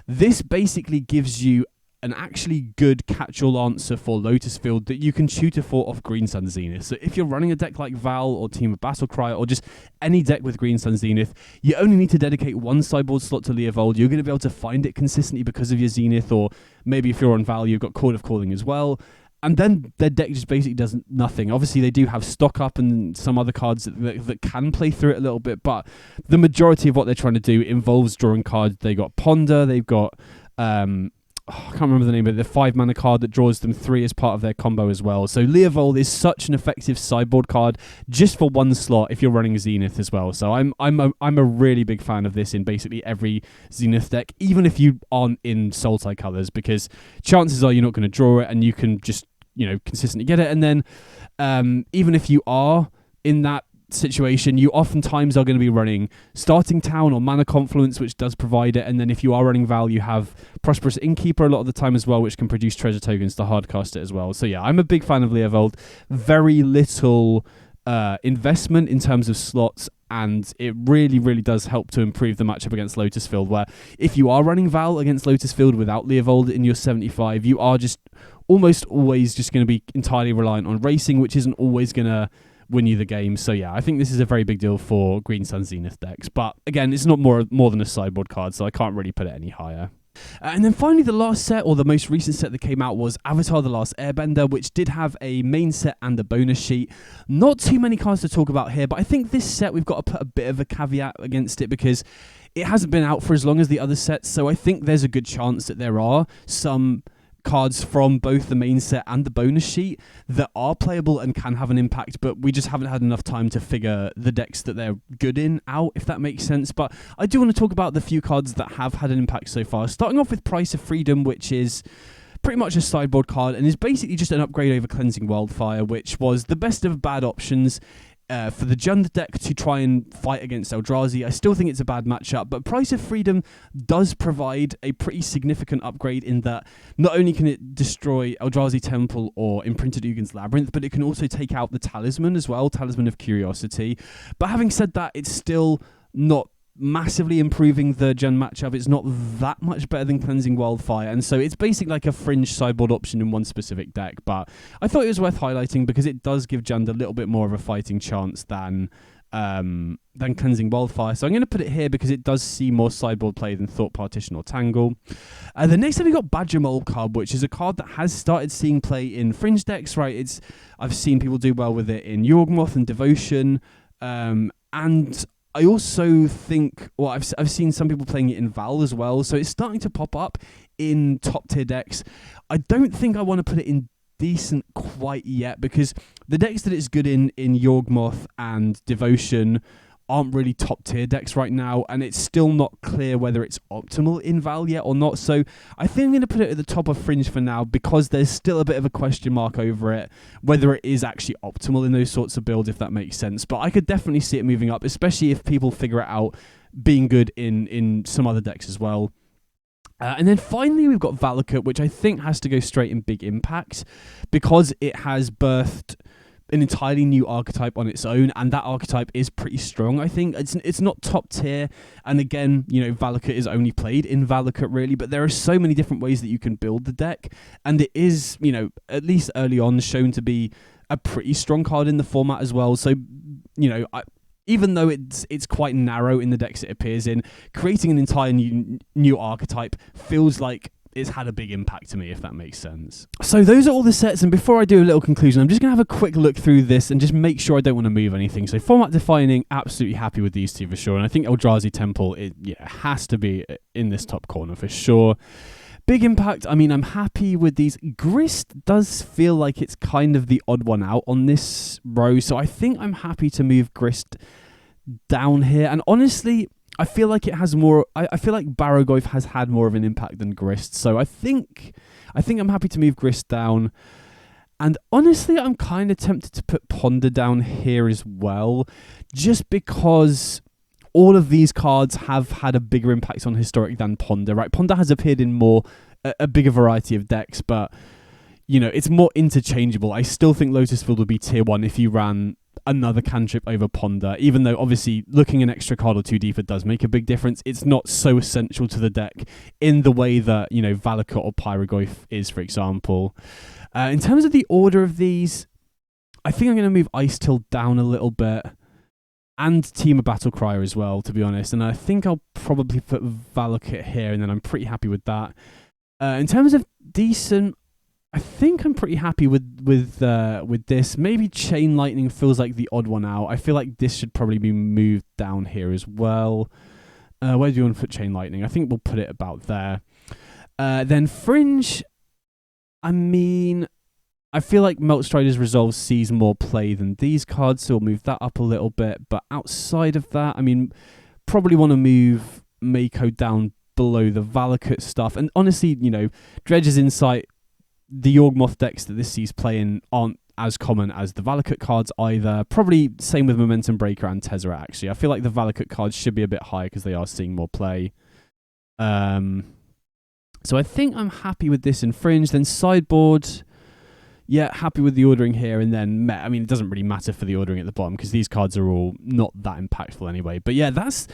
this basically gives you an actually good catch-all answer for Lotus Field that you can tutor for off Green Sun Zenith. So if you're running a deck like Val or Team of Battlecry or just any deck with Green Sun Zenith, you only need to dedicate one sideboard slot to Leovold. You're going to be able to find it consistently because of your Zenith, or maybe if you're on Val, you've got Chord of Calling as well. And then their deck just basically does nothing. Obviously, they do have Stock Up and some other cards that can play through it a little bit, but the majority of what they're trying to do involves drawing cards. They got Ponder, they've got I can't remember the name of it, the 5-mana card that draws them 3 as part of their combo as well. So Leovold is such an effective sideboard card just for one slot if you're running Zenith as well. So I'm a really big fan of this in basically every Zenith deck, even if you aren't in Sultai colors, because chances are you're not going to draw it and you can just consistently get it. And then even if you are in that situation, you oftentimes are going to be running Starting Town or Mana Confluence, which does provide it, and then if you are running Val, you have Prosperous Innkeeper a lot of the time as well, which can produce treasure tokens to hardcast it as well. So yeah, I'm a big fan of Leovold. Very little investment in terms of slots, and it really, really does help to improve the matchup against Lotus Field, where if you are running Val against Lotus Field without Leovold in your 75, you are just almost always just going to be entirely reliant on racing, which isn't always going to win you the game. So yeah, I think this is a very big deal for Green Sun Zenith decks. But again, it's not more than a sideboard card, so I can't really put it any higher. And then finally, the last set, or the most recent set that came out, was Avatar: The Last Airbender, which did have a main set and a bonus sheet. Not too many cards to talk about here, but I think this set we've got to put a bit of a caveat against it because it hasn't been out for as long as the other sets, so I think there's a good chance that there are some cards from both the main set and the bonus sheet that are playable and can have an impact, but we just haven't had enough time to figure the decks that they're good in out, if that makes sense. But I do want to talk about the few cards that have had an impact so far, starting off with Price of Freedom, which is pretty much a sideboard card and is basically just an upgrade over Cleansing Wildfire, which was the best of bad options for the Jund deck to try and fight against Eldrazi. I still think it's a bad matchup, but Price of Freedom does provide a pretty significant upgrade in that not only can it destroy Eldrazi Temple or Imprinted Ugin's Labyrinth, but it can also take out the Talisman as well, Talisman of Curiosity. But having said that, it's still not massively improving the gen matchup. It's not that much better than Cleansing Wildfire, and so it's basically like a fringe sideboard option in one specific deck. But I thought it was worth highlighting because it does give Jund a little bit more of a fighting chance than Cleansing Wildfire. So I'm going to put it here because it does see more sideboard play than Thought Partition or Tangle. The next time we got Badger Mole Cub, which is a card that has started seeing play in fringe decks, right? I've seen people do well with it in Yawgmoth and Devotion, and I also think, well, I've seen some people playing it in Val as well, so it's starting to pop up in top tier decks. I don't think I want to put it in decent quite yet, because the decks that it's good in Yawgmoth and Devotion aren't really top tier decks right now, and it's still not clear whether it's optimal in Val yet or not. So I think I'm going to put it at the top of fringe for now, because there's still a bit of a question mark over it, whether it is actually optimal in those sorts of builds, if that makes sense. But I could definitely see it moving up, especially if people figure it out being good in some other decks as well. And then finally we've got Valakut, which I think has to go straight in Big Impact, because it has birthed an entirely new archetype on its own, and that archetype is pretty strong. I think it's not top tier, and again, Valakut is only played in Valakut really, but there are so many different ways that you can build the deck, and it is, at least early on, shown to be a pretty strong card in the format as well. So, even though it's quite narrow in the decks it appears in, creating an entire new archetype feels like it's had a big impact to me, if that makes sense. So those are all the sets, and before I do a little conclusion, I'm just going to have a quick look through this and just make sure I don't want to move anything. So format defining, absolutely happy with these two for sure, and I think Eldrazi Temple, it has to be in this top corner for sure. Big impact, I mean, I'm happy with these. Grist does feel like it's kind of the odd one out on this row, so I think I'm happy to move Grist down here. And honestly, I feel like it has more. I feel like Barrogoyf has had more of an impact than Grist, so I think I'm happy to move Grist down. And honestly, I'm kind of tempted to put Ponder down here as well, just because all of these cards have had a bigger impact on Historic than Ponder, right? Ponder has appeared in a bigger variety of decks, but it's more interchangeable. I still think Lotus Field would be tier 1 if you ran another cantrip over Ponder, even though obviously looking an extra card or two deeper does make a big difference. It's not so essential to the deck in the way that Valakut or Pyrogoyf is, for example. In terms of the order of these, I think I'm going to move Ice Till down a little bit, and Temur Battlecry as well, to be honest. And I think I'll probably put Valakut here, and then I'm pretty happy with that. In terms of decent, I think I'm pretty happy with this. Maybe Chain Lightning feels like the odd one out. I feel like this should probably be moved down here as well. Where do you want to put Chain Lightning? I think we'll put it about there. Then Fringe, I mean, I feel like Meltstrider's Resolve sees more play than these cards, so we'll move that up a little bit. But outside of that, I mean, probably want to move Mako down below the Valakut stuff. And honestly, Dredge's Insight, the Yawgmoth decks that this sees playing aren't as common as the Valakut cards either. Probably same with Momentum Breaker and Tezzeret, actually. I feel like the Valakut cards should be a bit higher because they are seeing more play. So I think I'm happy with this in Fringe. Then sideboard, happy with the ordering here. And then I mean, it doesn't really matter for the ordering at the bottom because these cards are all not that impactful anyway. But yeah, that's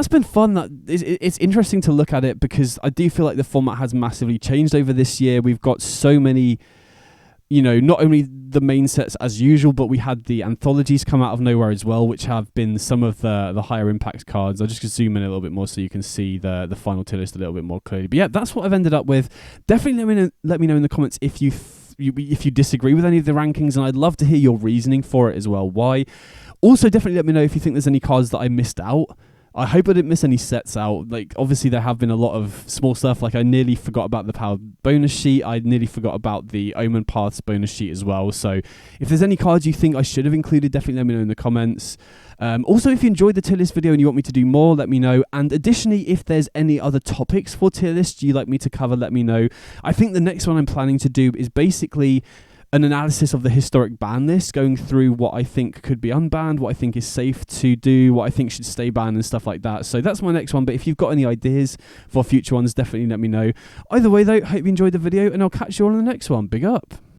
been fun. It's interesting to look at it because I do feel like the format has massively changed over this year. We've got so many, not only the main sets as usual, but we had the anthologies come out of nowhere as well, which have been some of the higher impact cards. I'll just zoom in a little bit more so you can see the final tier list a little bit more clearly. But yeah, that's what I've ended up with. Definitely let me know in the comments if you disagree with any of the rankings, and I'd love to hear your reasoning for it as well. Why? Also, definitely let me know if you think there's any cards that I missed out. I hope I didn't miss any sets out. Like, obviously, there have been a lot of small stuff. Like, I nearly forgot about the Power bonus sheet. I nearly forgot about the Omenpaths bonus sheet as well. So, if there's any cards you think I should have included, definitely let me know in the comments. Also, if you enjoyed the tier list video and you want me to do more, let me know. And additionally, if there's any other topics for tier lists you'd like me to cover, let me know. I think the next one I'm planning to do is basically an analysis of the historic ban list, going through what I think could be unbanned, what I think is safe to do, what I think should stay banned and stuff like that. So that's my next one, but if you've got any ideas for future ones, definitely let me know. Either way though, hope you enjoyed the video and I'll catch you all in the next one. Big up.